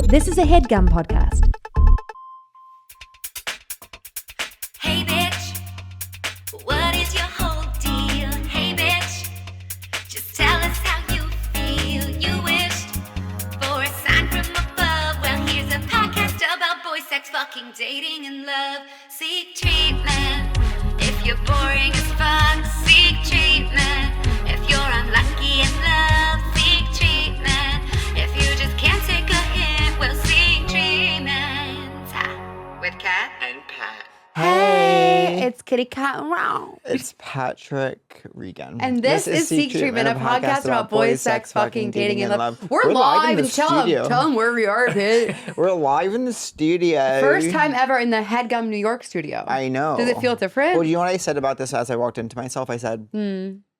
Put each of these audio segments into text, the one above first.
This is a Headgum podcast. Hey bitch, what is your whole deal? Hey bitch, just tell us how you feel. You wished for a sign from above. Well, here's a podcast about boy sex, fucking, dating, and love. Seek treatment if you're boring as fuck. Seek treatment if you're unlucky in love. Seek treatment if you just can't take a hint. Well, seek treatment with Kat and Pat. Hey, it's Kitty Cat and Round. It's Patrick Regan. And this is Seek Treatment, a podcast about boys, sex, fucking, dating, and love. We're live in the studio. Tell them where we are, bitch. We're live in the studio. First time ever in the Headgum New York studio. I know. Does it feel different? Well, you know what I said about this as I walked into myself? I said,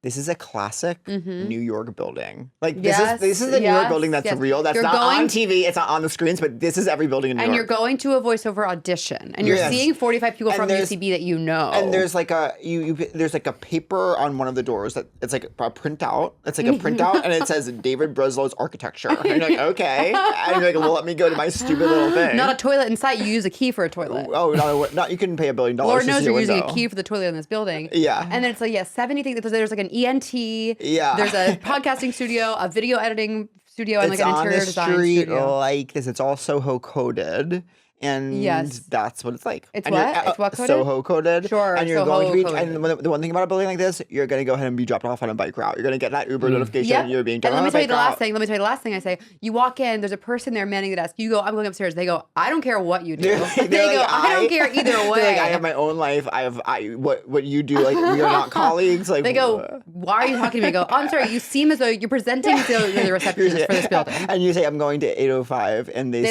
this is a classic New York building. Like, this is the New York building that's real. That's not on TV. It's not on the screens, but this is every building in New York. And you're going to a voiceover audition. And you're seeing 45 people from UCB that you know. And there's like there's like a paper on one of the doors that it's like a printout. It's like a printout and it says David Breslow's architecture. And you're like, okay. And you're like, well, let me go to my stupid little thing. Not a toilet inside. You use a key for a toilet. Oh, not you can pay $1 billion. Lord knows you're using a key for the toilet in this building. Yeah. And then it's like, 70 things. There's like an ENT. Yeah. There's a podcasting studio, a video editing studio, and like an interior design street studio. Like this. It's all Soho coded. And that's what it's like. It's and what? It's what coded? Soho coded. Sure, And you're Soho going to be, coded. and the one thing about a building like this, you're going to go ahead and be dropped off on a bike route. You're going to get that Uber notification. Yep. You're being And dropped let on me a tell you bike the route. last thing. Let me tell you the last thing I say. You walk in, there's a person there manning the desk. You go, I'm going upstairs. They go, I don't care what you do. They They're go, like, I don't care either way. They're like, I have my own life. What you do. Like, we are not colleagues. Like, They go, why are you talking to me? I go, oh, I'm sorry. You seem as though you're presenting to the receptionist for this building. And you say, I'm going to 805, and they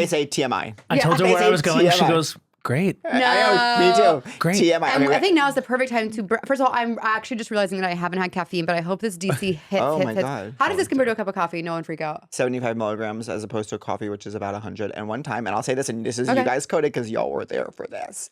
say TMI. I told her where I was going. TMI. She goes, great. No. I know, me too. Great. TMI. And I think now is the perfect time to. First of all, I'm actually just realizing that I haven't had caffeine, but I hope this DC hits. Oh my hits. God. How does this compare to a cup of coffee? No one freak out. 75 milligrams as opposed to coffee, which is about 100. And one time, and I'll say this, and this is Okay. you guys coded because y'all were there for this.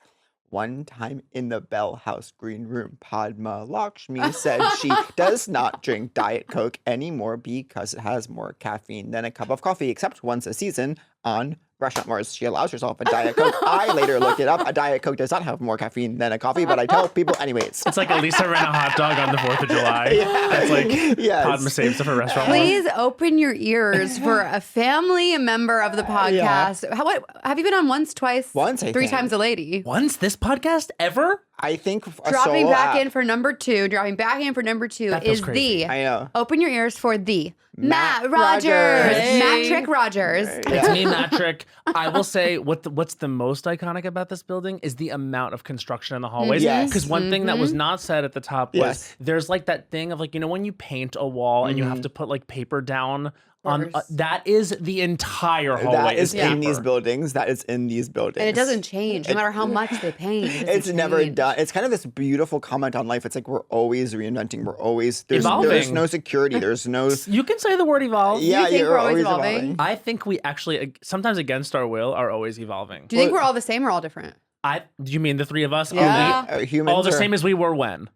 One time in the Bell House green room, Padma Lakshmi said she does not drink Diet Coke anymore because it has more caffeine than a cup of coffee, except once a season on Restaurant Wars. She allows herself a Diet Coke. I later looked it up. A Diet Coke does not have more caffeine than a coffee, but I tell people anyways. It's like Elisa ran a hot dog on the 4th of July. That's like Padma saves it for restaurant. Please open your ears for a family member of the podcast. What have you been on once, twice? Once, I three think. times a lady. Once this podcast ever? I think Dropping back in in for number two. Dropping back in for number two That feels is crazy. I know. Open your ears for the Matt Rogers. Rogers. Hey. Matt Trick Rogers. It's me, Matrick. I will say what's the most iconic about this building is the amount of construction in the hallways. Yes. Because one thing that was not said at the top was Yes. there's like that thing of like, when you paint a wall and you have to put like paper down on that is the entire hallway. That is in paper. these buildings. That is in these buildings. And it doesn't change no matter how much they paint. It It's doesn't never change. done. It's kind of this beautiful comment on life. It's like we're always reinventing. We're always there's Evolving. no security. There's no. You can say the word evolve. Yeah, think you're we're always always evolving? evolving. I think we actually, sometimes against our will, are always evolving. Do you think we're all the same or all different? Do you mean the three of us? Yeah. Are we Humans all the are- same as we were when?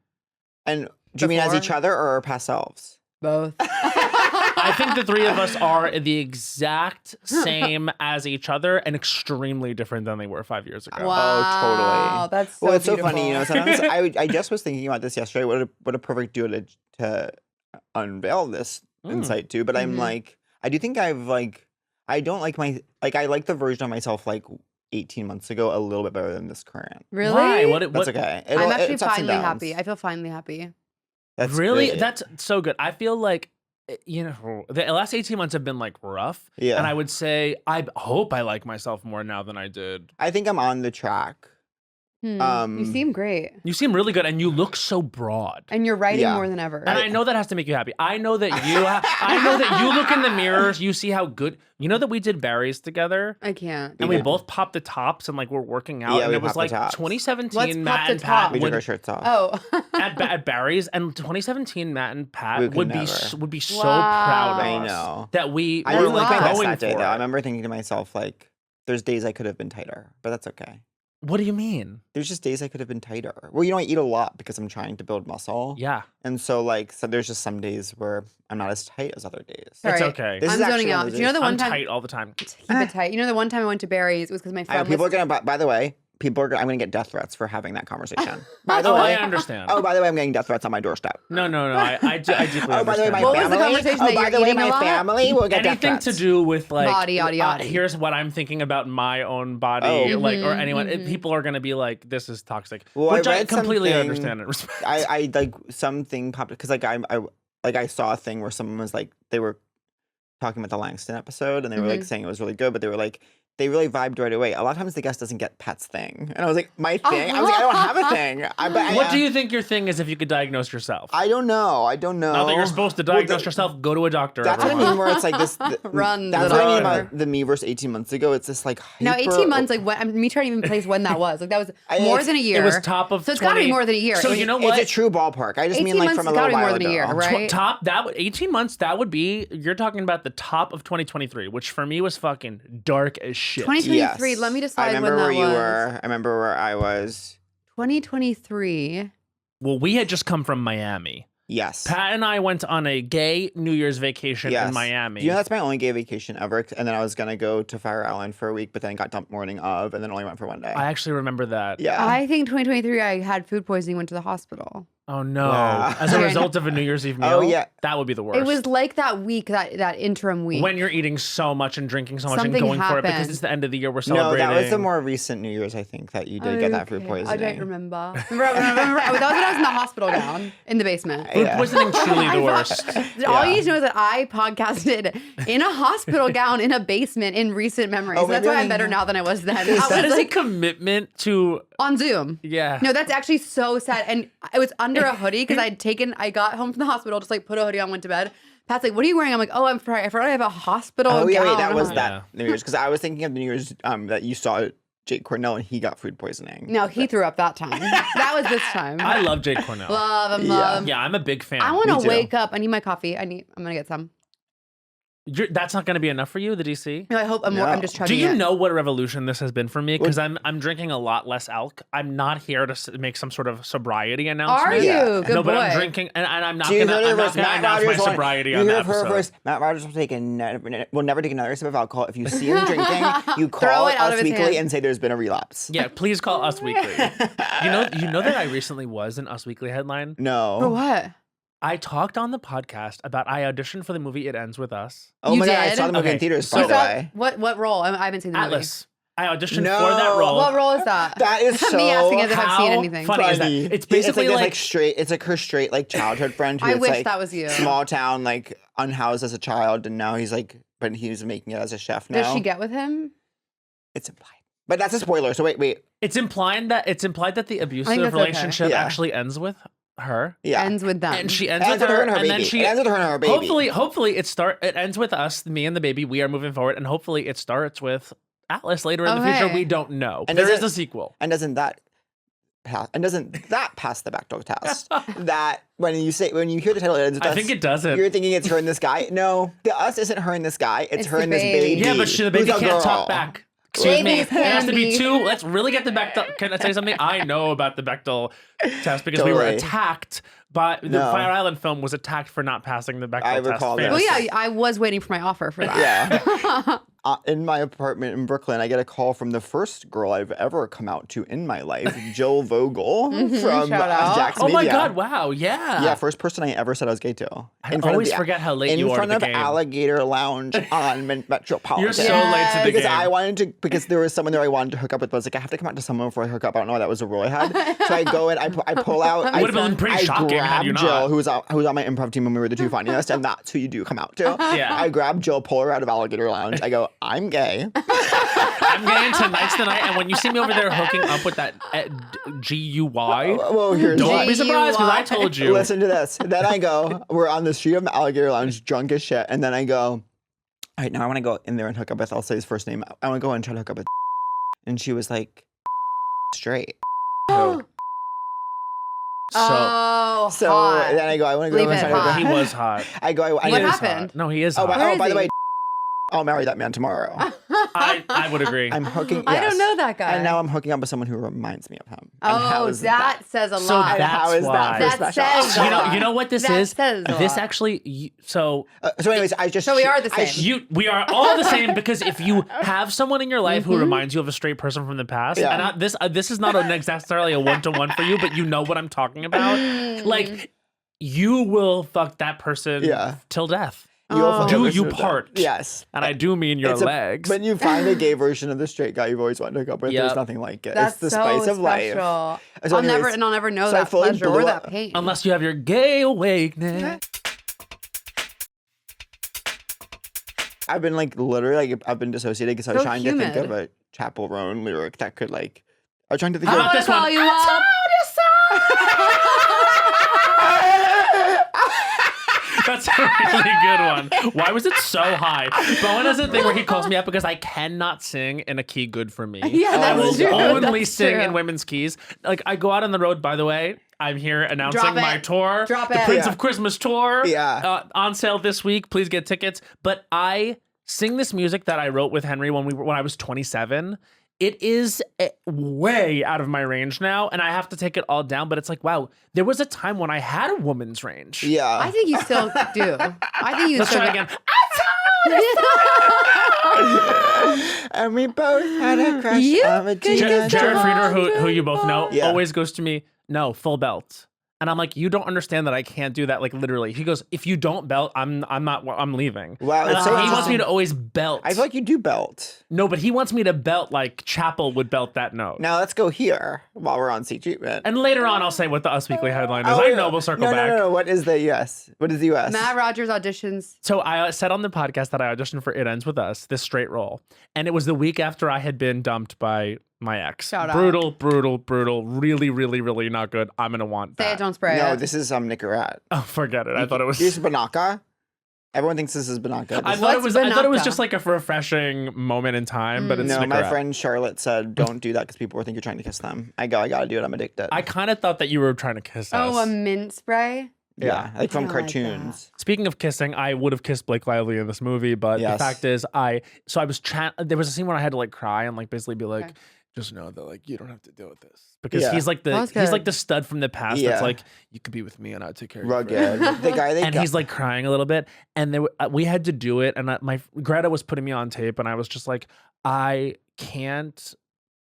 And do you mean as Before? each other or our past selves? Both. I think the three of us are the exact same as each other and extremely different than they were 5 years ago. Wow, totally. that's so Well, it's so beautiful. funny. Sometimes I just was thinking about this yesterday. What a perfect duo to unveil this insight to. But I'm like, I do think I don't like I like the version of myself like 18 months ago a little bit better than this current. Really? Why? That's okay. I'm actually it's ups and finally downs. happy. I feel finally happy. That's Really? great. That's so good. I feel like, the last 18 months have been like rough. Yeah. And I would say, I hope I like myself more now than I did. I think I'm on the track. You seem great. You seem really good and you look so broad. And you're writing Yeah. more than ever. And I know that has to make you happy. I know that you look in the mirrors, you see how good. You know that we did berries together? I can't. And we both popped the tops and like we're working out. Yeah, and we it was popped the like tops. 2017 Let's Matt pop the and Pat top. We took our would, shirts off. Oh. at Barry's, and 2017 Matt and We Pat could would never. be so Wow. proud of I us know. that we I were didn't like like my best going that day for though. I it. remember thinking to myself like, there's days I could have been tighter, but that's okay. What do you mean? There's just days I could have been tighter. Well, I eat a lot because I'm trying to build muscle. Yeah. And so there's just some days where I'm not as tight as other days. It's Sorry. okay. This I'm is zoning actually one out. of Do you know the one I'm time? tight all the time. Keep it tight. You know the one time I went to Barry's, it was because my friend People was... are gonna. By the way, I'm gonna get death threats for having that conversation. By the Oh, way, I understand. Oh, by the way, I'm getting death threats on my doorstep. No. I deeply Oh, by the way, understand. my What was the family. conversation Oh, that by you're the way, eating a my lot? family will get death Anything threats. to do with like Body. here's what I'm thinking about my own body, Oh. or anyone. People are gonna be like, "This is toxic," Well, which I read completely something- understand and respect. I something popped because I saw a thing where someone was like they were talking about the Langston episode and they were like saying it was really good, but they were like they really vibed right away. A lot of times the guest doesn't get Pat's thing, and I was like, my thing. I was like, I don't have a thing. What do you think your thing is if you could diagnose yourself? I don't know. Not that you're supposed to diagnose yourself, go to a doctor. That's what I everyone. mean. Where it's like this. Run That's the what I mean doctor. about the me versus 18 months ago. It's this like Now, hyper- 18 months, like, me trying to even place when that was. Like, that was more than a year. It was top of So it's got to be 20 more than a year. So you know what? It's a true ballpark. I just 18 mean like months from a has little gotta be while more than a year, ago. right? Top that would 18 months. That would be you're talking about the top of 2023, which for me was fucking dark as shit. 2023, Yes. let me decide I remember when that where you was. were. I remember where I was. 2023. Well, we had just come from Miami. Yes. Pat and I went on a gay New Year's vacation Yes. in Miami. Do you know that's my only gay vacation ever? And then I was gonna go to Fire Island for a week, but then got dumped morning of, and then only went for one day. I actually remember that. Yeah. I think 2023, I had food poisoning, went to the hospital. Oh no! Wow. As a Yeah. result of a New Year's Eve meal. Oh, yeah. That would be the worst. It was like that week, that interim week. when you're eating so much and drinking so much Something and going for it because happened. it's the end of the year. We're No, celebrating. that was the more recent New Year's, I think, that you did get that food Okay, poisoning. I don't remember. Remember, that was when I was in the hospital gown in the basement. Food Yeah. poisoning truly the worst. All you need to know is that I podcasted in a hospital gown in a basement in recent memory. Oh, So that's maybe why I I'm better know. now than I was then. I That was is like a commitment to. on Zoom. Yeah. No, that's actually so sad. And it was under a hoodie because I got home from the hospital, just like put a hoodie on, went to bed. Pat's like, what are you wearing? I'm like, oh, I'm sorry. I forgot I have a hospital Oh, yeah, gown. wait, that was on. that New Year's. Because I was thinking of the New Year's that you saw Jake Cornell and he got food poisoning. No, he threw up that time. That was this time. I love Jake Cornell. love him, Yeah. love him. Yeah, I'm a big fan. I want Me to too. wake up. I need my coffee. I'm gonna get some. That's not going to be enough for you, the DC? No, I hope I'm more. No. I'm just chugging Do you it. know what a revolution this has been for me? Because I'm drinking a lot less alk. I'm not here to make some sort of sobriety announcement. Are you? Yeah. Good No, boy. but I'm drinking, and I'm not So you going heard to it first. Matt announce my Rogers will- sobriety you on heard that it for episode. first. Matt Rogers will never take another sip of alcohol. If you see him drinking, you Throw call it out of us his weekly hand. and say there's been a relapse. Yeah, please call Us Weekly. You know that I recently was an Us Weekly headline. No. For what? I talked on the podcast about I auditioned for the movie It Ends With Us. Oh You my god, I did? saw the movie in Okay, theaters, so- by You the saw- way. What role? I haven't seen the movie. Atlas. I auditioned No. for that role. What role is that? That is so Me asking as if I've seen How anything. funny is that? funny. It's basically this, like straight. It's like her straight like childhood friend who I is wish like that was you. small town like unhoused as a child, and now he's like, but he's making it as a chef now. Does she get with him? It's implied, but that's a spoiler. So wait, it's implied that the abusive that's okay. relationship Yeah. actually ends with her. yeah. Ends with them. And she ends It ends with her, and her and baby. then she It ends with her and her baby. hopefully it ends with us, me and the baby. We are moving forward, and hopefully it starts with Atlas later in the future. Okay. We don't know. And There does is it- a sequel. And doesn't that pass the backdoor test? That when you hear the title, it ends with I us, think it doesn't. You're thinking it's her and this guy. No, the us isn't her and this guy. It's her the and this baby. baby. Yeah, but the baby who's a can't talk girl. back. Excuse me. Babies It has to can be be. two. Let's really get the Bechdel. Can I say something? I know about the Bechdel test because we were Totally. attacked by the No. Fire Island film was attacked for not passing the Bechdel I test. recall famously. well, yeah, I was waiting for my offer for that. Yeah. In my apartment in Brooklyn, I get a call from the first girl I've ever come out to in my life, Jill Vogel from shout out. Jack's Oh my Media. God! Wow. Yeah. Yeah, first person I ever said I was gay to. I always forget how late you are to in the front of game. Alligator Lounge on Metropolitan. You're so Yes. late to the Because game. I wanted to, because there was someone there I wanted to hook up with, but I was like, I have to come out to someone before I hook up. I don't know why that was a rule I had. So I go and I pull out. It would've been pretty I shocking had grab you Jill, not. who was on my improv team when we were the two funniest, and that's who you do come out to. Yeah. I grab Jill, pull her out of Alligator Lounge. I go, I'm gay. I'm getting tonight's the night, and when you see me over there hooking up with that GUY, Well, here's don't what. be surprised because I told you. Listen to this. Then I go, we're on the street of Alligator Lounge, drunk as shit. And then I go, all right, now I want to go in there and hook up with, I'll say his first name. I want to go and try to hook up with. And she was like, straight. So Oh, So hot. then I go, I want to go Leave and it try to hook hot. up. he was hot. I go, I He What is go, happened? hot. No, he is oh, hot. by, Where oh, is by the he? way, I'll marry that man tomorrow. I would agree. I'm hooking. I don't yes. know that guy. And now I'm hooking up with someone who reminds me of him. And Oh, that says a So lot. that's How is why. that for That special? says a lot. You know what this That is? says a This lot. actually. So anyways, I just. So we are the same. we are all the same because if you have someone in your life who reminds you of a straight person from the past, Yeah. and this is not necessarily a 1-to-1 for you, but you know what I'm talking about. Like you will fuck that person till death. Do you part? Yes. And I do mean your legs. When you find a gay version of the straight guy you've always wanted to hook up with, Yep. there's nothing like it. That's It's the so spice of life. special. So I'll never anyways, know so I that fully pleasure or blew that up. pain. Unless you have your gay awakening. I've been like literally like I've been dissociated because I was So trying to think humid. of a Chappell Roan lyric that could like I was trying to think How of about this one? Call you up. That's a really good one. Why was it so high? Bowen has a thing where he calls me up because I cannot sing in a key good for me. Yeah, Oh, I that's will true. only That's sing true. in women's keys. Like I go out on the road, by the way. I'm here announcing Drop it. my tour. Drop the it. Prince Yeah. of Christmas tour. Yeah. On sale this week. Please get tickets. But I sing this music that I wrote with Henry when I was 27. It is way out of my range now, and I have to take it all down. But it's like, wow, there was a time when I had a woman's range. Yeah. I think you still do. I think you Let's still try do. again. And we both had a crush You on a could Gina just Jared Jones. Frieder, who you both know, Yeah. always goes to me, no, full belt. And I'm like, you don't understand that I can't do that. Like literally, he goes, if you don't belt, I'm leaving. Wow, And it's so he wants interesting. me to always belt. I feel like you do belt. No, but he wants me to belt like Chappell would belt that note. Now let's go here while we're on Seek Treatment. And later on, I'll say what the Us Weekly headline is. Oh, I yeah. know we'll circle no, back. No. What is the US? What is the US? Matt Rogers auditions. So I said on the podcast that I auditioned for It Ends With Us, this straight role. And it was the week after I had been dumped by my ex. Shout out. Brutal. Really, really, really not good. I'm going to want Say that. it, don't spray No, it. this is Nicorette. Oh, forget it. I thought it was... This is Banaka. Everyone thinks this is Banaka. I This- thought it was Banaka? just like a refreshing moment in time, but it's no, my Nicorette. friend Charlotte said, don't do that because people will think you're trying to kiss them. I gotta do it. I'm addicted. I kind of thought that you were trying to kiss us. Oh, a mint spray? yeah, like from I don't like cartoons. Speaking of kissing, I would have kissed Blake Lively in this movie, but the Yes. fact is, there was a scene where I had to like cry and like basically be like, just know that like you don't have to deal with this because Yeah. he's like That's he's like good. the stud from the past Yeah. that's like you could be with me and I'll take care of you. forever." Rugged. The guy they And got. he's like crying a little bit, and we had to do it, and my Greta was putting me on tape, and I was just like, I can't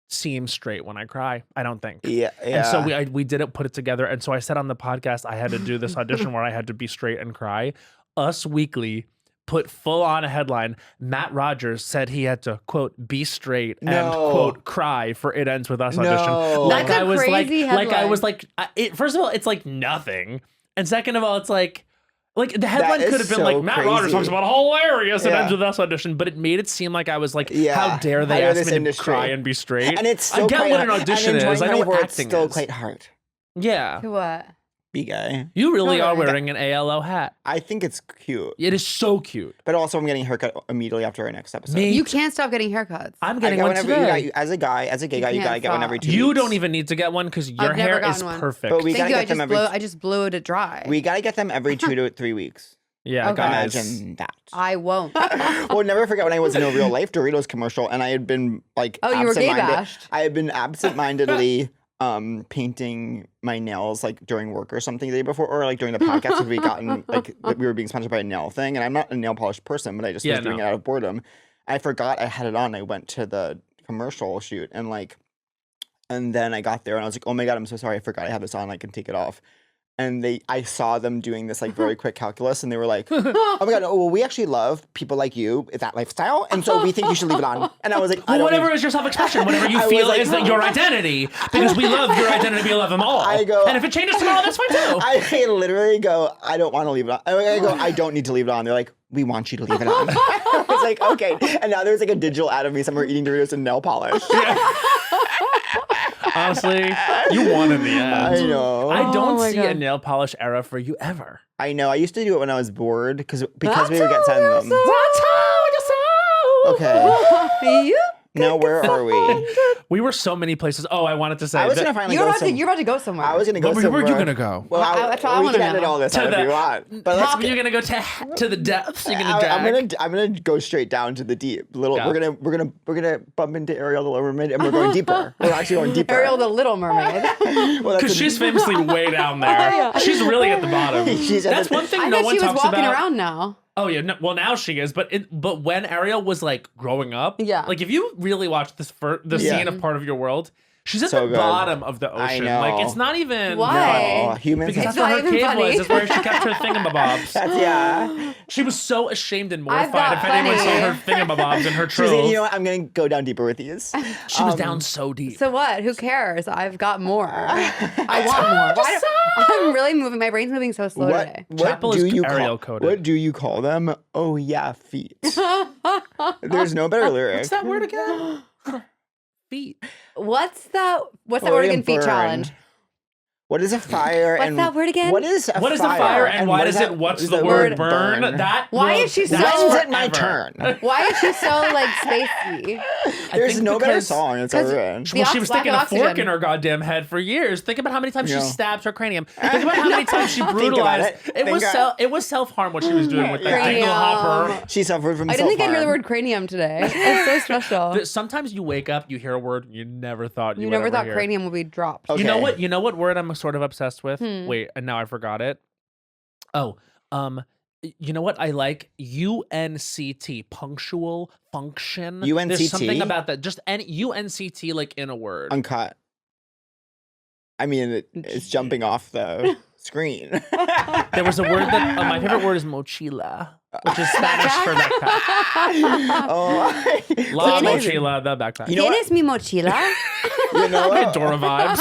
seem straight when I cry. I don't think. yeah. And so we didn't put it together. And so I said on the podcast, I had to do this audition where I had to be straight and cry. Us Weekly put full on a headline. Matt Rogers said he had to, quote, be straight and, No. quote, cry for It Ends With Us audition. No. Like That's a I was crazy like I was headline. like, first of all, it's like nothing. And second of all, it's like the headline is could have been so like Matt Rogers crazy. talks about hilarious It Yeah. Ends With Us audition, but it made it seem like I was like, Yeah. how dare they How dare ask this me to industry. cry and be straight? And it's still I get quite what an hard. audition and in is. I know what 2024, acting it's still is. quite hard. Yeah. To what? Be gay. You really No, are no, wearing an ALO hat. I think it's cute. It is so cute. But also, I'm getting a haircut immediately after our next episode. Me You can't stop getting haircuts. I'm I getting get one one every, today. as a gay guy, you can't gotta get one stop. every 2 You weeks. don't even need to get one because your I've never hair gotten is one. perfect. But we Thank gotta you. get them I just blew it dry. We gotta get them every 2 to 3 weeks. yeah, Okay. guys. Imagine that. I won't. Well, never forget when I was in a real life Doritos commercial and I had been like Oh, you were gay absent-minded- bashed. I had been absent-mindedly painting my nails like during work or something the day before, or like during the podcast because we gotten like we were being sponsored by a nail thing, and I'm not a nail polish person, but I just was doing it out of boredom. I forgot I had it on. I went to the commercial shoot and then I got there and I was like, oh my god, I'm so sorry, I forgot I had this on. I can take it off. And I saw them doing this like very quick calculus, and they were like, "Oh my god, well, we actually love people like you, that lifestyle, and so we think you should leave it on." And I was like, I Well, don't whatever even- is your self-expression, whatever you I was feel like- is that your identity, because we love your identity, we love them all. I go- and if it changes tomorrow, that's fine too. I literally go, I don't want to leave it on. I go, I don't need to leave it on. They're like, we want you to leave it on. I was like, okay. And now there's like a digital ad of me somewhere eating Doritos and nail polish. Honestly, you won in the end. I know. I don't my see God. a nail polish era for you ever. I know. I used to do it when I was bored because we would get sent them. That's Okay. you? No, where are we? We were so many places. Oh, I wanted to say I was that- gonna finally You're go about to. some- You're about to go somewhere. I was gonna go Where somewhere. were you gonna go? Well, That's what I we wanna can edit know. all this To out if the- you want. But let's You're gonna go to the depths. You're gonna drag. I'm gonna go straight down to the deep. Go. We're gonna bump into Ariel the Little Mermaid, and we're going deeper. We're actually going deeper. Ariel the Little Mermaid. Well, Because she's famously way down there. She's really at the bottom. She's at That's the- one thing I no thought one she was talks walking about. around now. Oh yeah, no, well now she is, but when Ariel was like growing up, Yeah. like if you really watch the scene of Part of Your World, she's at So the good. bottom of the I ocean. know. Like it's not even Why? No, humans. because It's that's where not her even cave funny. was. That's where she kept her thingamabobs. That's yeah. She was so ashamed and I've mortified got if anyone funny. saw her thingamabobs and her She's like, trove. you know what? I'm gonna go down deeper with these. She was down so deep. So what? Who cares? I've got more. I want more. Why don't- I'm really moving. My brain's moving so slow today. What Chapel do is you Ariel call? coded. What do you call them? Oh yeah, feet. There's no better lyric. What's that word again? Feet. What's that word Flurry again? and Feet burn. challenge. What is a fire? What's and that word again? What is What is the fire and why does it? What's the word burn? That Why will- is she so- that's When's it my forever. turn? Why is she so like spacey? There's think no better because- song. It's ever written. The Well, she was lack sticking of a fork oxygen. in her goddamn head for years. Think about how many times Yeah. she stabbed her cranium. Think about how many times she about brutalized. it. It was self-harm what she was doing with that Cranium. dingle hopper. She suffered from I didn't think I'd hear the self-harm. word cranium today. It's so special. Sometimes you wake up, you hear a word you never thought you You would never ever thought hear. cranium would be dropped. Okay. You know what word I'm sort of obsessed with? Wait, and now I forgot it. Oh, you know what I like? UNCT, punctual function. There's UNCT? something about that. Just any UNCT like in a word. Uncut. I mean, it's jumping off the screen. There was a word that my favorite word is mochila, which is Spanish for backpack. Oh, La Tienes- mochila, the backpack. You know what? ¿Tienes mi mochila? you know what? Dora vibes.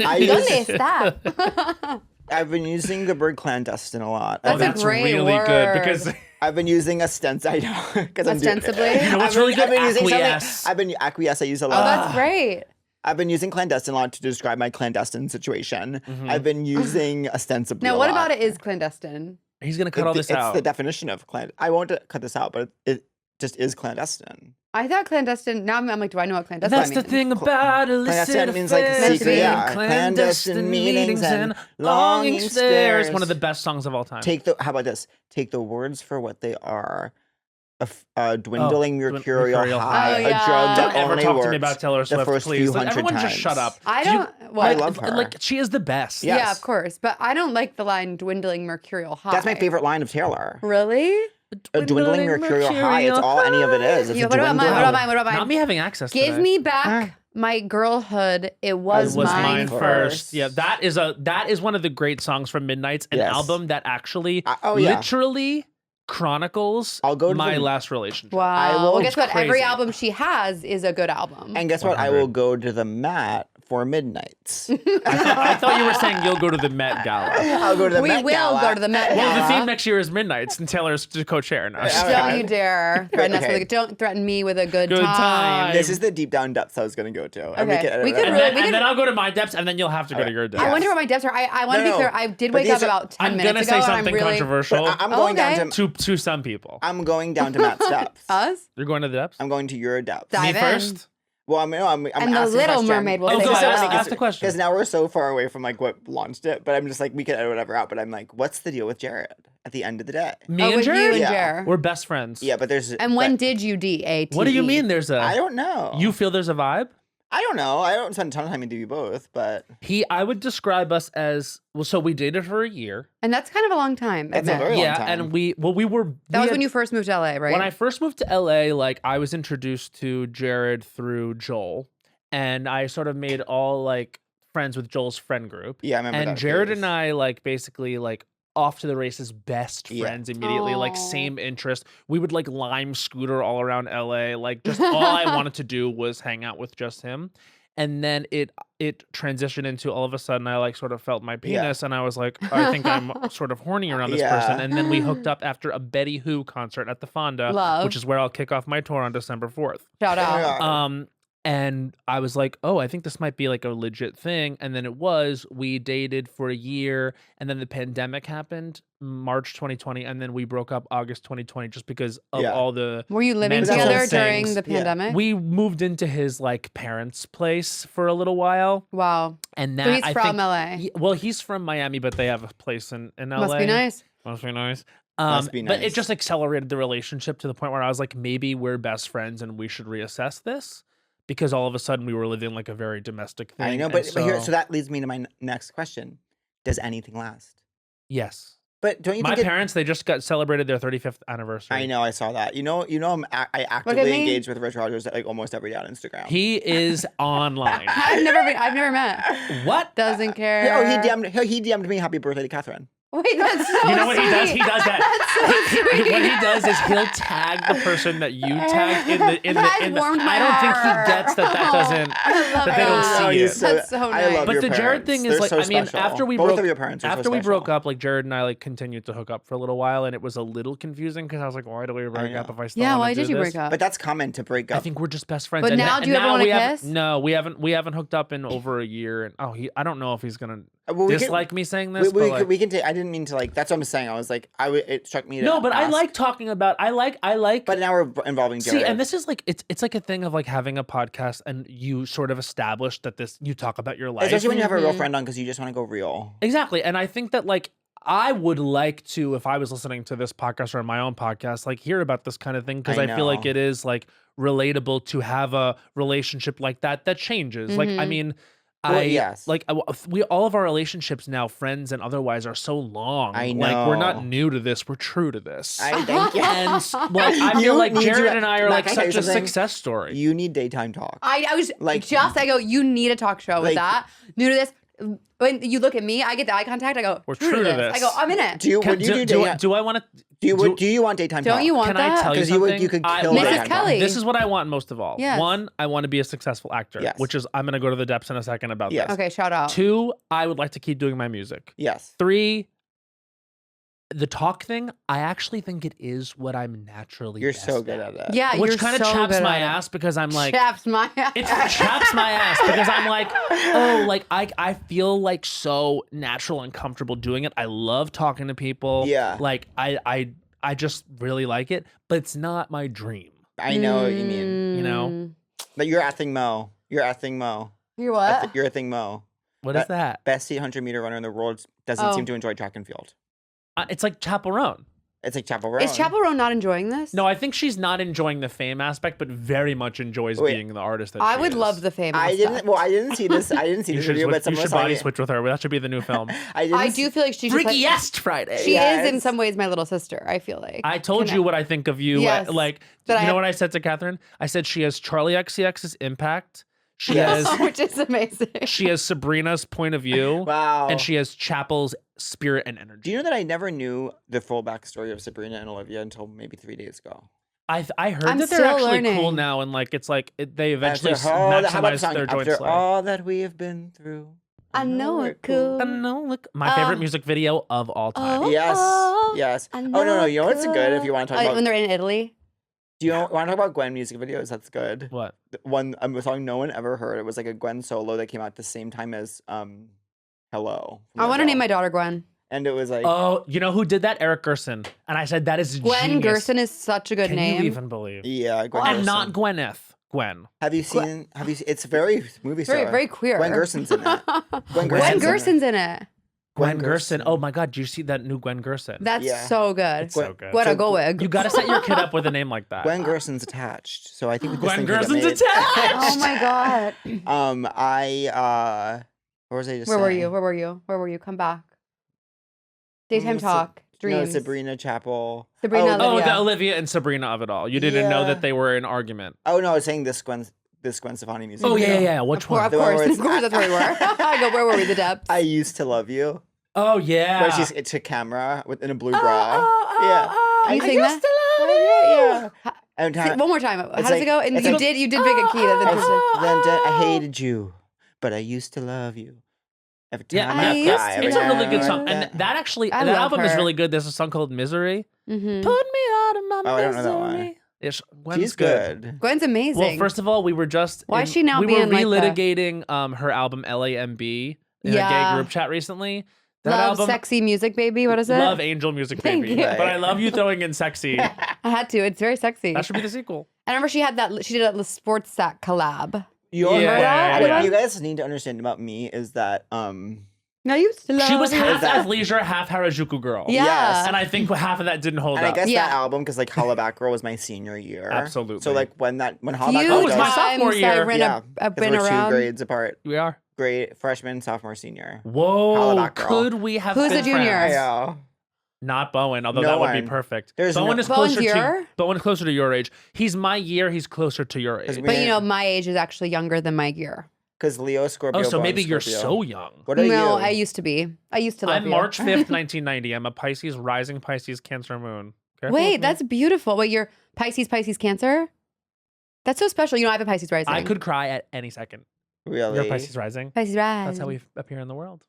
I ¿Dónde use, está? I've been using the word clandestine a lot. That's Oh, a that's great really good word. because I've been using ostensibly. Ostensibly? you know what's really good? Acquiesce. I've been acquiesce. I use a Oh, lot. that's great. I've been using clandestine a lot to describe my clandestine situation. Mm-hmm. I've been using ostensibly. Now, a what lot. about it is clandestine? He's gonna cut all this it's out. the definition of clandestine. I won't cut this out, but it just is clandestine. I thought clandestine. Now I'm like, do I know what clandestine That's means? the thing about illicit Clandestine means like affairs, secret, yeah. clandestine meetings and longing stares. One of the best songs of all time. How about this? Take the words for what they are. A dwindling mercurial mercurial high, high. Oh, a yeah. drug that Don't ever only talk works to me about Taylor the Swift, first please. few Like, hundred everyone times. just shut up. I Do you- don't. Well, I love her. Like she is the best. Yeah. Yeah, Yes. of course. But I don't like the line dwindling mercurial high. That's my favorite line of Taylor. Really? A dwindling mercurial high. It's all any of it is. It's Yeah, a what about mine? dwindling. What about mine? What about Not mine? me having access. Give to me back my girlhood. It was, was mine, mine first. Yeah, that is one of the great songs from Midnight's, an Yes. album that actually Oh, yeah. literally chronicles I'll go to my the- last relationship. Wow. I will- Well, guess what? Crazy. Every album she has is a good album. And guess what? I 100. will go to the Met for Midnights. I thought you were saying you'll go to the Met Gala. I'll go to the we Met will Gala. go to the Met Well, the Gala. theme next year is Midnight's, and Taylor's to co-chair now. Yeah, Don't okay. you dare threaten us Okay. with a, don't threaten me with a good, Good time. This is the deep down depths I was going to go to. And Okay. We could And, really- then, we and could- then I'll go to my depths, and then you'll have to go to your depths. I wonder what my depths are. I want to be No, clear. I did but wake up these are- about 10 I'm minutes gonna ago. say and something I'm really, controversial I'm Oh, going okay. down to to some people. I'm going down to Matt's depths. Us? You're going to the depths? I'm going to your depths. Dive Me in. first? Well, I'm And the asking a Little question. Mermaid will Oh, say go so. ahead. Ask the question. Because now we're so far away from like what launched it, but I'm just like we can edit whatever out. But I'm like, what's the deal with Jared at the end of the day? Me Oh, and with you Jared? and Yeah. Jer. We're best friends. Yeah, but there's. And when but did you date? What do you mean there's a... I don't know. You feel there's a vibe? I don't know. I don't spend a ton of time into you both, but I would describe us as... Well, so we dated for a year. And that's kind of a long time. That's a admit. very long Yeah, time. and we were... That was when you first moved to LA, right? When I first moved to LA, like I was introduced to Jared through Joel, and I sort of made all like friends with Joel's friend group. yeah, I remember And that Jared phase. and I like basically like off to the races, best Yeah. friends immediately, like Aw. same interest. We would like lime scooter all around LA. Like just all I wanted to do was hang out with just him. And then it transitioned into all of a sudden I like sort of felt my penis and I was like, I think I'm sort of horny around this Yeah. person. And then we hooked up after a Betty Who concert at the Fonda, Love. which is where I'll kick off my tour on December 4th. Shout out. Yeah. And I was like, oh, I think this might be like a legit thing. And then it was. We dated for a year, and then the pandemic happened, March 2020, and then we broke up August 2020 just because of all the. Were you living mental together things. during the pandemic? We moved into his like parents' place for a little while. Wow. And that So he's I from think, LA. Well, he's from Miami, but they have a place in LA. Must be nice. Must be nice. Must be But it nice. just accelerated the relationship to the point where I was like, maybe we're best friends and we should reassess this, because all of a sudden we were living like a very domestic thing. I know, and but here, so that leads me to my next question: does anything last? yes, But don't you my think parents they just got celebrated their 35th anniversary. I know, I saw that. I actively me. engage with Rich Rogers like almost every day on Instagram. He is online. I've never met. What? Doesn't care. He DM'd me happy birthday to Catherine. Wait, that's so You know what he does? sweet. He does that. That's so sweet. What he does is he'll tag the person that you tagged in the. That warmed my I don't think heart. he gets that doesn't. I love that they don't that. see it. That's so I nice. love But your the Jared parents. thing is They're like, so I mean, special. after we Both broke of your parents are so after we special. broke up, like Jared and I like continued to hook up for a little while, and it was a little confusing because I was like, why do we break up know. if I still Yeah, wanna why do did you this? break up? But that's common to break up. I think we're just best friends. But And now, and do you ever wanna we haven't- kiss? No, we haven't hooked up in over a year, and I don't know if he's gonna Well, we can- dislike me saying this. we, but like, we can take. I didn't mean to like. That's what I'm saying. I was like, it struck me. To no, but I ask. like talking about. I like. But now we're involving Jared. See, and this is like it's like a thing of like having a podcast and you sort of establish that you talk about your life. especially when you have a real friend on because you just want to go real. Exactly. And I think that like I would like to, if I was listening to this podcast or my own podcast, like hear about this kind of thing because I I feel like know. it is like relatable to have a relationship like that changes. Like I mean, Well, yes. like we all of our relationships now, friends and otherwise, are so long. I Like we're not know. new to this. We're true to this. I thank you. and like I feel You like need Jared to- and I are Matt, like can I tell such you a something? success story. You need daytime talk. I was Like- I go, you need a talk show with Like- that. New to this. When you look at me, I get the eye contact. I go, We're true to this. I go, I'm in it. Do you? Would you do daytime? do I want to? Do you want daytime talk? Don't you want Can that? I tell you 'Cause something? you could I- kill Mrs. daytime talk. Kelly. This is what I want most of all. Yes. One, I want to be a successful actor, Yes. which is I'm going to go to the depths in a second about Yes. this. Okay, shout out. Two, I would like to keep doing my music. Yes. Three, the talk thing, I actually think it is what I'm naturally You're best so good at it. Yeah, Which you're kind of so chaps good my at it. ass because I'm like, Chaps my ass. it chaps my ass because I'm like, oh, like I feel like so natural and comfortable doing it. I love talking to people. Yeah. Like I just really like it, but it's not my dream. I know what you mean. You know? But you're a thing, Mo. You're a thing, Mo. You're what? You're a thing, Mo. What is that? Best 800-meter runner in the world doesn't Oh. seem to enjoy track and field. It's like Chaperone. It's like Chapel Roan. Is Chapel Roan not enjoying this? No, I think she's not enjoying the fame aspect, but very much enjoys Wait. being the artist that I she would is. love the fame. I aspect. didn't. Well, I didn't see this. I didn't see You this should, video, but you someone should was body talking. switch with her. That should be the new film. I didn't. I do feel like she's just like, Freakiest Friday. she is in Yes. some ways my little sister. I feel like I told you what I think of you. Yes. Like, But you I- know what I said to Catherine? I said she has Charlie XCX's impact. She Yes. has which is amazing. she has Sabrina's point of view. Wow. And she has Chapel's spirit and energy. Do you know that I never knew the full backstory of Sabrina and Olivia until maybe 3 days ago? I heard I'm that they're still actually cool learning. now, and like it's like they eventually After all how about the maximize song, their joint after slay. all that we have been through. I know it cool. I know, look, my favorite music video of all time. Oh. Yes, yes. I Oh no, no. You know what's cool. good if you want to talk Oh, about? when they're in Italy. Do you want to talk about Gwen music videos? That's good. What? One a song no one ever heard. It was like a Gwen solo that came out at the same time as Hello. from I want to Adele. name my daughter Gwen. And it was like, Oh, you know who did that? Eric Gerson. And I said that is Gwen genius. Gerson is such a good Can name. you even believe? yeah, Gwen. And Gerson. not Gwyneth. Gwen. Have you seen? Have you? It's very movie star. Very, very queer. Gwen Gerson's in that. Gwen Gwen Gerson's in it. Gerson's in it. Gwen Gwen Gerson. Gerson. Oh my God, do you see that new Gwen Gerson? That's Yeah. so good. It's so good. Gwetta So Goeg. You got to set your kid up with a name like that. Gwen Gerson's attached. So I think this Gwen thing could get Gerson's made. attached. Oh my god. Where was I just? Where were saying? you? Where were you? Where were you? Come back. Daytime Mm, talk. No, Dreams. Sabrina Chapel. Sabrina Oh, Olivia. Oh, the Olivia and Sabrina of it all. You didn't know Yeah. that they were in argument. Oh no, I was saying this Gwen Stefani music. Oh, video. yeah. Which Of one? course, The one where of it's- course, that's where we were. I go, where were we? The depths. I used to love you. Oh, yeah. Where she's to camera in a blue bra. Yeah. Can you I sing used that? to love you. Yeah. And Say- one more time. How does like- it go? And it's you like- did big at key. That's interesting. I hated you, but I used to love you. Every time Yeah, I I used cry, to every it's a time really I good write song. And that. that actually, I that love album is her. really good. There's a song called Misery. Mm-hmm. Put me out of my Oh, I don't know that one. misery. Gwen's She's good. Gwen's amazing. Well, first of all, we were just Why is she now we were being like relitigating her album LAMB in a Yeah. gay group chat recently. That Love album, Sexy Music Baby. What is it? Love Angel Music Thank Baby. you. But I love you throwing in sexy. I had to. It's very sexy. That should be the sequel. I remember she did a sports sack collab. What you guys need to understand about me is that I used to love She was you. half athleisure, half Harajuku girl. Yeah. Yes. And I think half of that didn't hold and I up. guess Yeah. that album, because like Holla Back Girl was my senior year. Absolutely. So like when Holla Back Few Girl it was my does, sophomore times year. I've 'cause been we're around. 2 grades apart. We are. Grade freshman, sophomore, senior. Holla Whoa. Back Girl. Could we have Who's been the junior? friends? Yeah. Not Bowen, although No that would be one. perfect. There's Bowen no- is Bowen's closer your? to Bowen's closer to your age. He's my year. He's closer to your age. we- But you know, my age is actually younger than my year. Because Leo Scorpio. Oh, so Bowen, maybe you're Scorpio. so young. What are No, you? I used to be. I used to love I'm you. March 5th, 1990. I'm a Pisces, rising Pisces, Cancer moon. Careful with Wait, me. that's beautiful. Wait, you're Pisces, Cancer? That's so special. You know, I have a Pisces rising. I could cry at any second. Really? You're Pisces rising. Pisces rising. That's how we appear in the world.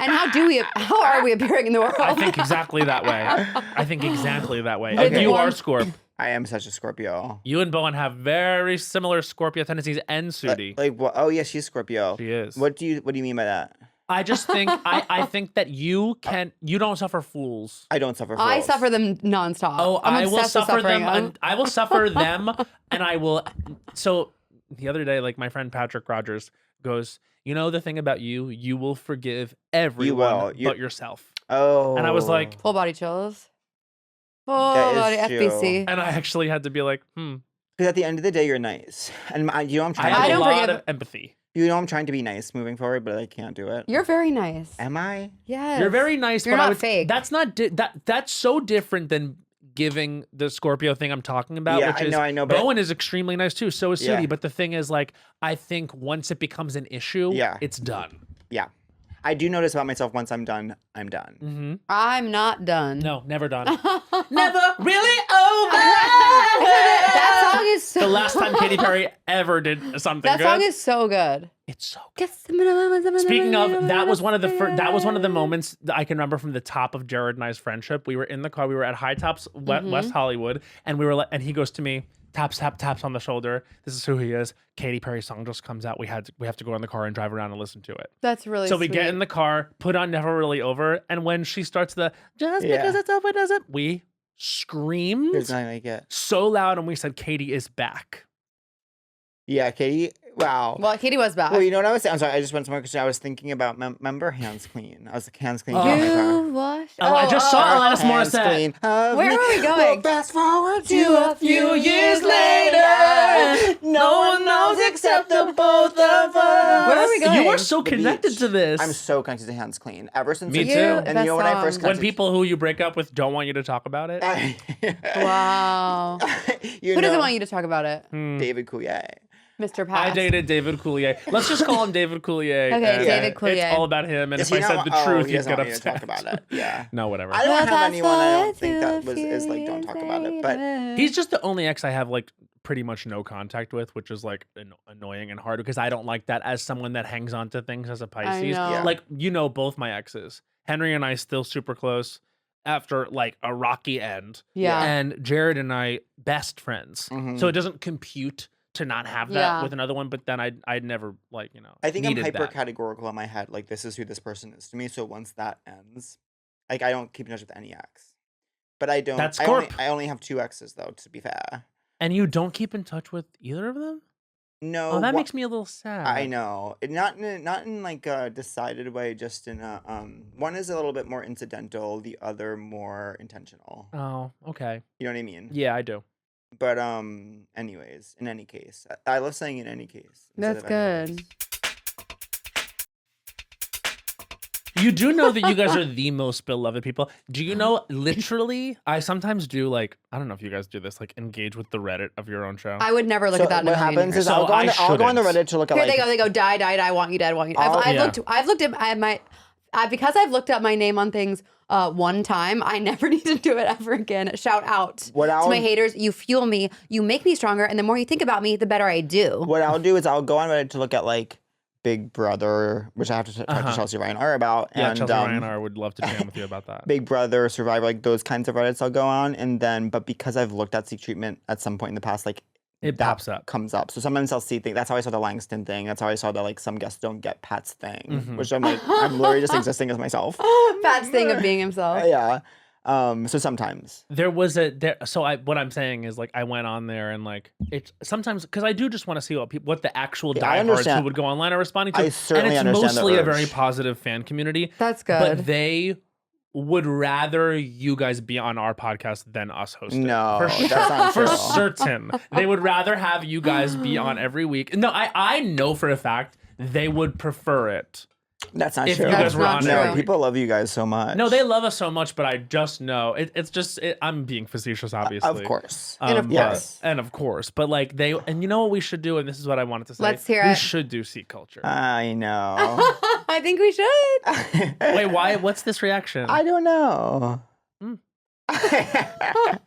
And how are we appearing in the world? I think exactly that way. I think exactly that way. Okay. And you One- are Scorp. I am such a Scorpio. You and Bowen have very similar Scorpio tendencies and Sudi. Like what? Oh yeah, she's Scorpio. She is. What do you mean by that? I just think I think that you don't suffer fools. I don't suffer. I fools. suffer them nonstop. Oh, I'm I will obsessed with suffer suffering them. And I will suffer them, and I will. So the other day, like my friend Patrick Rogers goes, you know the thing about you, you will forgive everyone You- but yourself. Oh. And I was like, Full body chills. Full That body is true. FBC. and I actually had to be like, because at the end of the day, you're nice, and you know I'm I trying. have I to, a don't lot forgive- of empathy. You know I'm trying to be nice moving forward, but I can't do it. You're very nice. Am I? Yes. You're very nice, You're but I not would, fake. That's not that's so different than giving the Scorpio thing I'm talking about. Yeah, which I is, know, I know, but- Bowen is extremely nice too. So is Sudi. Yeah. But the thing is, like, I think once it becomes an issue, Yeah. it's done. Yeah. I do notice about myself once I'm done, I'm done. Mm-hmm. I'm not done. No, never done. Never really over. That song is so The last time Katy Perry ever did something That good. song is so good. It's so good. Speaking of, that was one of the moments that I can remember from the top of Jared and I's friendship. We were in the car. We were at High Tops, West Hollywood, and and he goes to me, taps on the shoulder. This is who he is. Katy Perry song just comes out. We have to go in the car and drive around and listen to it. That's really So sweet. we get in the car, put on Never Really Over, and when she starts the just Yeah. because it's over doesn't, we screamed There's nothing like it. so loud, and we said, "Katy is back." Yeah, Katie. Wow. Well, Katie was back. Well, you know what I was saying? I'm sorry, I just went somewhere because I was thinking about remember Hands Clean. I was like, Hands Clean. Oh. in my car. You wash. Oh, I just saw Alanis Hands Morissette. clean of Where me. are we going? Well, fast forward to a few years later. No one knows except the both of us. Where are we going? You are so The connected beach. to this. I'm so connected to Hands Clean. Ever since Me I- too. And you Best know when I first song. when connected people who you break up with don't want you to talk about it. Wow. you Who doesn't know, want you to talk about it? David Coulier. Mr. I Pass. dated David Coulier. Let's just call him David Coulier. Okay, and David Coulier. It's all about him. And Does if he I said not- the oh, truth, he he'd doesn't get want you to upset. talk about it. Yeah. No, whatever. I don't Well, have fast anyone I don't forward think to that a was few is like don't talk about it. But years He's just the only ex I have like pretty much no contact with, which is like annoying and hard because I don't like that as someone that hangs on to things as a Pisces. know. Yeah. Like, you know, both my exes, Henry and I, still super close after like a rocky end. Yeah. And Jared and I, best friends. Mhm. So it doesn't compute to not have that Yeah. with another one. But then I'd never like, you know, I think I'm needed hyper that. categorical in my head. Like this is who this person is to me. So once that ends, like I don't keep in touch with any ex. But I don't. That's I only, Scorp. I only have 2 exes though. To be fair. And you don't keep in touch with either of them? No. Oh, that wha- makes me a little sad. I know. Not in like a decided way. Just in a one is a little bit more incidental. The other more intentional. Oh, okay. You know what I mean? Yeah, I do. But anyways, in any case, I love saying in any case. instead That's of anyways. good. You do know that you guys are the most beloved people. Do you know, literally, I sometimes do like, I don't know if you guys do this, like engage with the Reddit of your own show. I would never look So at that in a what million happens years. is I'll So go on I I'll go on the shouldn't. Reddit to look at Here like they go, die, I want you dead, want you dead. Yeah. I've looked at because I've looked up my name on things one time, I never need to do it ever again. Shout out What to I'll- my haters. You fuel me, you make me stronger, and the more you think about me, the better I do. What I'll do is I'll go on Reddit to look at like Big Brother, which I have to talk to Chelsea Ryan R about. Yeah, and, Chelsea Ryan R would love to jam with you about that. Big Brother, Survivor, like those kinds of Reddits I'll go on. And then, but because I've looked at Seek Treatment at some point in the past, like It that pops up. comes up. So sometimes I'll see things. That's how I saw the Langston thing. That's how I saw the like some guests don't get Pat's thing, which I'm like, I'm literally just existing as myself. Pat's thing of being himself. Yeah. So sometimes. There was what I'm saying is like I went on there and like it's sometimes because I do just want to see what the actual Yeah, I diehards understand. who would go online are responding to. I certainly and it's understand the mostly a very urge. positive fan community. That's good. But they would rather you guys be on our podcast than us host it. No, For that's not for true. certain. They would rather have you guys be on every week. No, I know for a fact they would prefer it. That's not If true. you guys That's were not on true. every No, week. people love you guys so much. No, they love us so much, but I just know I'm being facetious, obviously. Of course. And of course. and of course, but like and you know what we should do, and this is what I wanted to say. Let's hear We it. should do Seek Culture. I know. I think we should. Wait, why? What's this reaction? I don't know. Mm.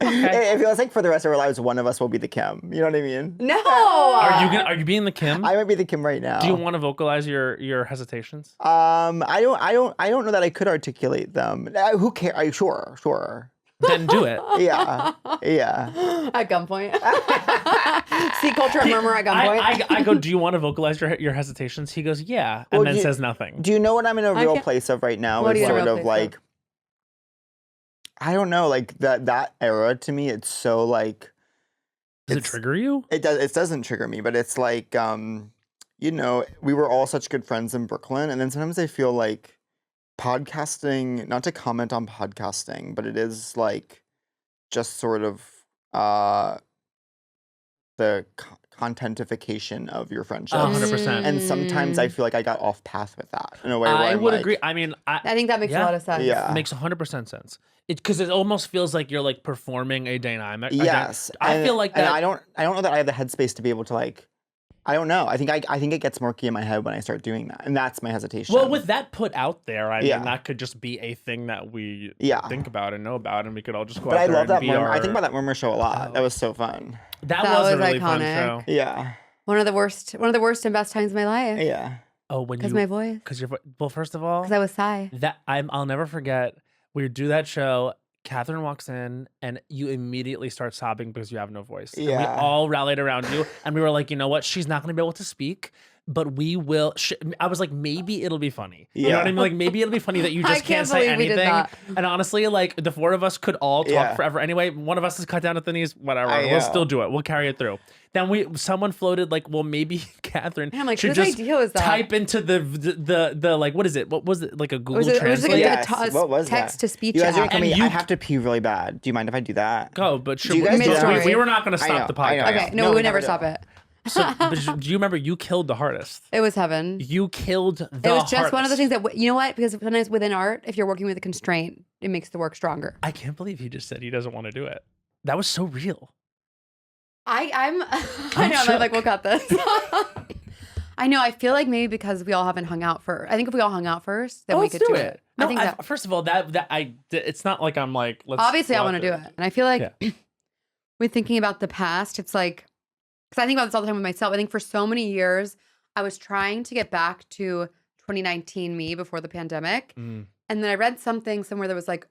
It feels like for the rest of our lives, one of us will be the Kim. You know what I mean? No. Are you being the Kim? I might be the Kim right now. Do you want to vocalize your hesitations? I don't know that I could articulate them. Who cares? Sure. Then do it. Yeah. At gunpoint. See culture murmur at gunpoint. I go, do you want to vocalize your hesitations? He goes, yeah, and Well, then you- says nothing. Do you know what I'm in a real can't- place of right now? What are It's you in a sort real of place like, I don't know, like that era to me, it's so like, Does it it's- trigger you? It doesn't trigger me, but it's like, you know, we were all such good friends in Brooklyn, and then sometimes I feel like podcasting, not to comment on podcasting, but it is like just sort of the contentification of your friendships. 100%. And sometimes I feel like I got off path with that in a way where I I'm would like, agree. I mean, I think that makes a Yeah. lot of sense. Yeah. makes 100% sense. Because it almost feels like you're like performing a dynamic. Yes. I feel like and that. I don't know that I have the headspace to be able to like, I don't know. I think it gets murky in my head when I start doing that. And that's my hesitation. Well, with that put out there, I Yeah. mean, that could just be a thing that we Yeah. think about and know about, and we could all just go But out I there love and that be murmur. I our- think about that murmur show a lot. Oh. That was so fun. That That was a was really fun iconic. show. Yeah. One of the worst and best times of my life. Yeah. Oh, when Because you my voice. because well, first of all, Because I was Psy. I'll never forget. We would do that show. Catherine walks in and you immediately start sobbing because you have no voice. And we Yeah. all rallied around you and we were like, you know what? She's not going to be able to speak, but we will. I was like, maybe it'll be funny. You know what I mean? Like, maybe it'll be funny that you I just can't can't say believe we did anything. that. And honestly, like the four of us could all talk Yeah. forever anyway. One of us is cut down at the knees, whatever. I We'll know. still do it. We'll carry it through. Then someone floated like, well, maybe Catherine And I'm like, should whose just idea was that? type into the like, what is it? What was it? Like a Google Was it like Translate? a Yes. t- What was text that? to speech You guys are app? coming. And you- I have to pee really bad. Do you mind if I do that? Go, but sure. Do you guys do that? We were not going to I stop know, the I know, podcast. I know. Okay, no, No, we we never never stop do. it. So, but do you remember you killed the hardest? It was heaven. You killed the It was just one of the hardest. things that, you know what? Because sometimes within art, if you're working with a constraint, it makes the work stronger. I can't believe he just said he doesn't want to do it. That was so real. I know, shook. I'm like, we'll cut this. I know, I feel like maybe because we all haven't hung out I think if we all hung out first, then we let's could do it. No, I think that, first of all, it's not like I'm like, let's. obviously I go want out to do there. it. And I feel like with thinking about the past, it's like, because I think about this all the time with myself. I think for so many years, I was trying to get back to 2019 me before the pandemic. Mm. And then I read something somewhere that was like,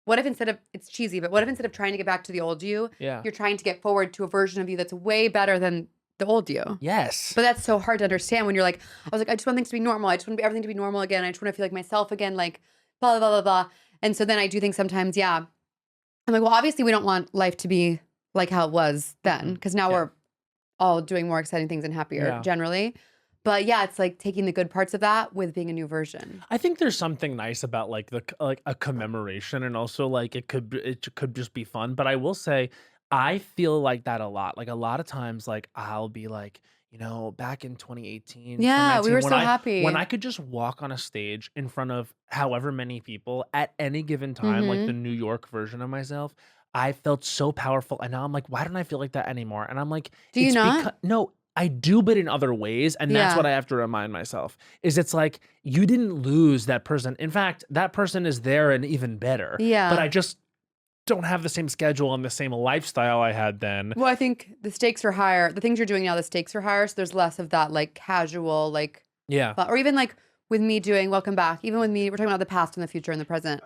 what if instead of, it's cheesy, but what if instead of trying to get back to the old you, Yeah. you're trying to get forward to a version of you that's way better than the old you? Yes. But that's so hard to understand when you're like, I was like, I just want things to be normal. I just want everything to be normal again. I just want to feel like myself again, like blah, blah, blah, blah. And so then I do think sometimes, yeah, I'm like, well, obviously we don't want life to be like how it was then, because now Yeah. we're all doing more exciting things and happier Yeah. generally. But yeah, it's like taking the good parts of that with being a new version. I think there's something nice about like a commemoration, and also like it could just be fun. But I will say, I feel like that a lot. Like a lot of times, like I'll be like, you know, back in 2018. Yeah, we 2019, were when so I- happy. when I could just walk on a stage in front of however many people at any given time, like Mhm. the New York version of myself. I felt so powerful, and now I'm like, why don't I feel like that anymore? And I'm like, Do you it's not? no, I do, but in other ways, and that's Yeah. what I have to remind myself. Is it's like you didn't lose that person. In fact, that person is there and even better. Yeah. But I just don't have the same schedule and the same lifestyle I had then. Well, I think the stakes are higher. The things you're doing now, the stakes are higher. So there's less of that like casual, like Yeah. Or even like with me doing Welcome Back, even with me, we're talking about the past and the future and the present.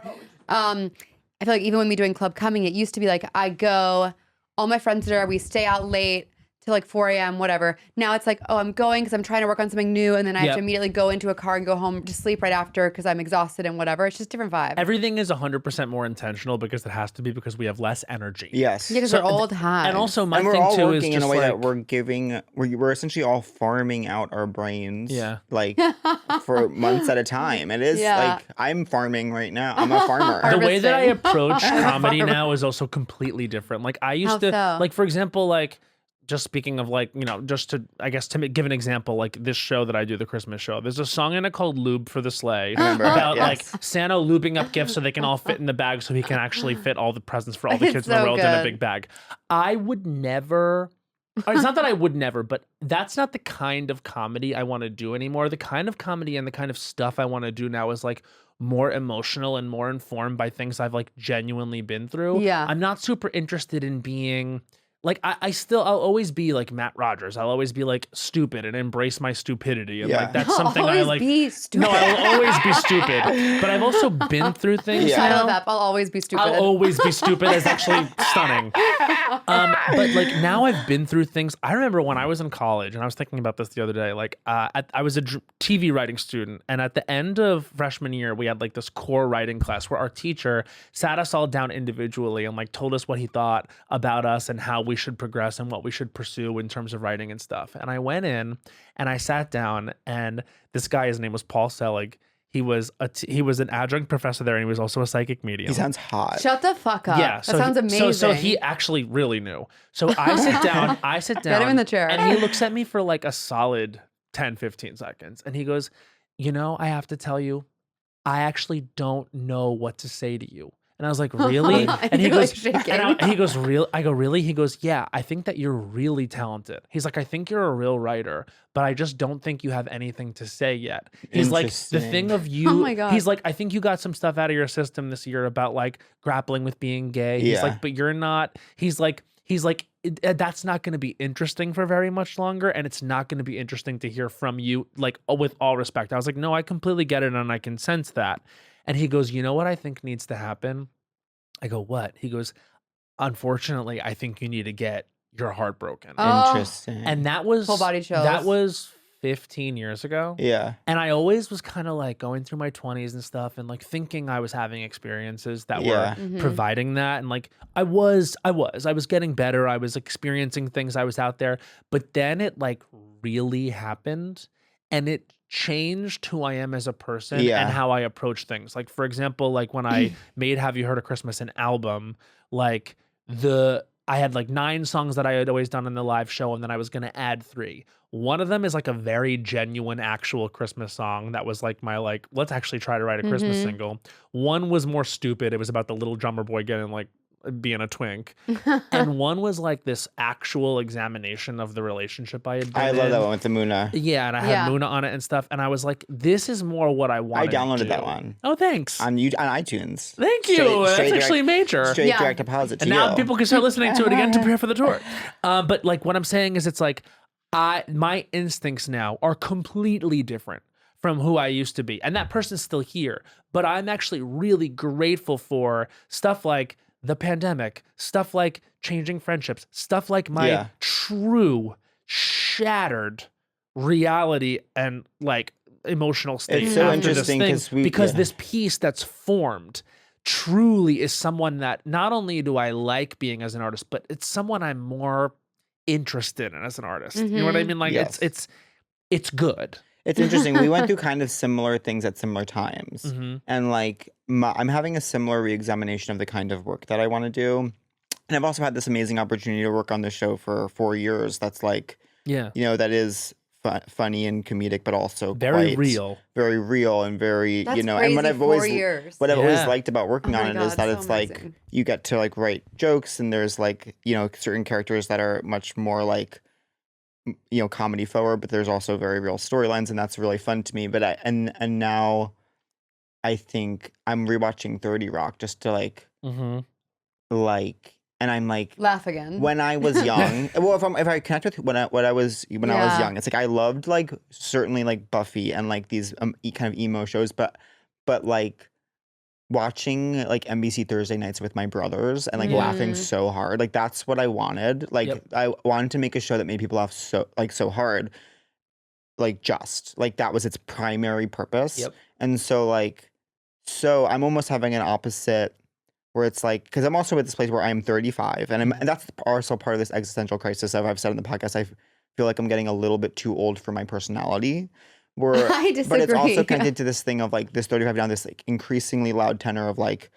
I feel like even with me doing Club Coming, it used to be like I go, all my friends are there, we stay out late till like 4 a.m., whatever. Now it's like, oh, I'm going because I'm trying to work on something new, and then I have to immediately go into a car and go home to sleep right after because I'm exhausted and whatever. It's just different vibe. Everything is 100% more intentional because it has to be, because we have less energy. Yes. Yeah, because So- we're old hags. And also my And we're thing all too is working in just a way like, that we're essentially all farming out our brains. Yeah. Like for months at a time. It is Yeah. like I'm farming right now. I'm a farmer. the way that I Harvesting. approach comedy now is also completely different. Like I used How to, so? like for example, like just speaking of like, you know, just to, I guess to give an example, like this show that I do, the Christmas show, there's a song in it called Lube for the Sleigh remember, about yes. like Santa lubing up gifts so they can all fit in the bag so he can actually fit all the presents for all the It's kids in the so world in a good. big bag. I would never, or it's not that I would never, but that's not the kind of comedy I want to do anymore. The kind of comedy and the kind of stuff I want to do now is like more emotional and more informed by things I've like genuinely been through. Yeah. I'm not super interested in being like, I'll always be like Matt Rogers. I'll always be like stupid and embrace my stupidity. And Yeah. like, that's I'll something I always like. be stupid. No, I'll always be stupid. But I've also been through things. Yeah. I now. love that. I'll always be stupid. I'll always be stupid is actually stunning. But like now I've been through things. I remember when I was in college, and I was thinking about this the other day. Like I was a TV writing student, and at the end of freshman year, we had like this core writing class where our teacher sat us all down individually and like told us what he thought about us and how we should progress and what we should pursue in terms of writing and stuff. And I went in and I sat down, and this guy, his name was Paul Selig. He was an adjunct professor there, and he was also a psychic medium. He sounds hot. Shut the fuck up. Yeah, That sounds amazing. So he actually really knew. So I sit down, Get him in the chair. and he looks at me for like a solid 10, 15 seconds. And he goes, you know, I have to tell you, I actually don't know what to say to you. And I was like, really? And he You're, goes, like, shaking. and he goes, real? I go, really? He goes, yeah, I think that you're really talented. He's like, I think you're a real writer, but I just don't think you have anything to say yet. He's like, the thing of you, Oh my God. he's like, I think you got some stuff out of your system this year about like grappling with being gay. He's Yeah. like, but you're not, he's like, that's not going to be interesting for very much longer. And it's not going to be interesting to hear from you, like with all respect. I was like, no, I completely get it. And I can sense that. And he goes, you know what I think needs to happen? I go, what? He goes, unfortunately, I think you need to get your heart broken. Oh. Interesting. And that was Full body chills. That was 15 years ago. yeah. And I always was kind of like going through my 20s and stuff and like thinking I was having experiences that Yeah. were Mhm. providing that. And like I was getting better. I was experiencing things. I was out there. But then it like really happened, and it changed who I am as a person Yeah. and how I approach things. Like for example, like when I made Have You Heard of Christmas an album, like I had like 9 songs that I had always done in the live show, and then I was going to add 3. One of them is like a very genuine actual Christmas song that was like my like, let's actually try to write a Christmas Mhm. single. One was more stupid. It was about the little drummer boy getting like being a twink. And one was like this actual examination of the relationship I had been I love in. that one with the Muna. Yeah, and I had Yeah. Muna on it and stuff. And I was like, this is more what I I wanted downloaded to do. that one Oh, thanks. on iTunes. Thank you. Straight That's direct- actually major. Straight Yeah. direct deposit to And now you. people can start listening to it again to prepare for the tour. But like what I'm saying is, it's like my instincts now are completely different from who I used to be. And that person's still here. But I'm actually really grateful for stuff like the pandemic, stuff like changing friendships, stuff like my Yeah. true shattered reality and like emotional state. It's so after this interesting thing, 'cause this piece that's formed truly is someone that not only do I like being as an artist, but it's someone I'm more interested in as an artist. You know what I Mhm. mean? Like Yes. it's good. It's interesting. We went through kind of similar things at similar times. Mhm. And like I'm having a similar reexamination of the kind of work that I want to do. And I've also had this amazing opportunity to work on the show for 4 years. That's like, Yeah. you know, that is funny and comedic, but also Very quite real. very real and very, That's you know, crazy. and what I've 4 always years. what I've always Yeah. liked about working Oh on my it God, is that so it's like amazing. you get to like write jokes, and there's like, you know, certain characters that are much more like, you know, comedy forward, but there's also very real storylines, and that's really fun to me. But and now I think I'm rewatching 30 Rock just to like Mm-hmm. and I'm like, Laugh again. when I was young, well, if I connect with when I was young, it's like I loved like certainly like Buffy and like these kind of emo shows, but like watching like NBC Thursday nights with my brothers and like laughing so hard, like that's what I wanted. Like I wanted to make a show that made people laugh so hard, like that was its primary purpose. Yep. And so I'm almost having an opposite. Where it's like, because I'm also at this place where I'm 35, and that's also part of this existential crisis. I've said in the podcast, I feel like I'm getting a little bit too old for my personality. I disagree. But it's also connected to this thing of like this 35 down, this like increasingly loud tenor of like,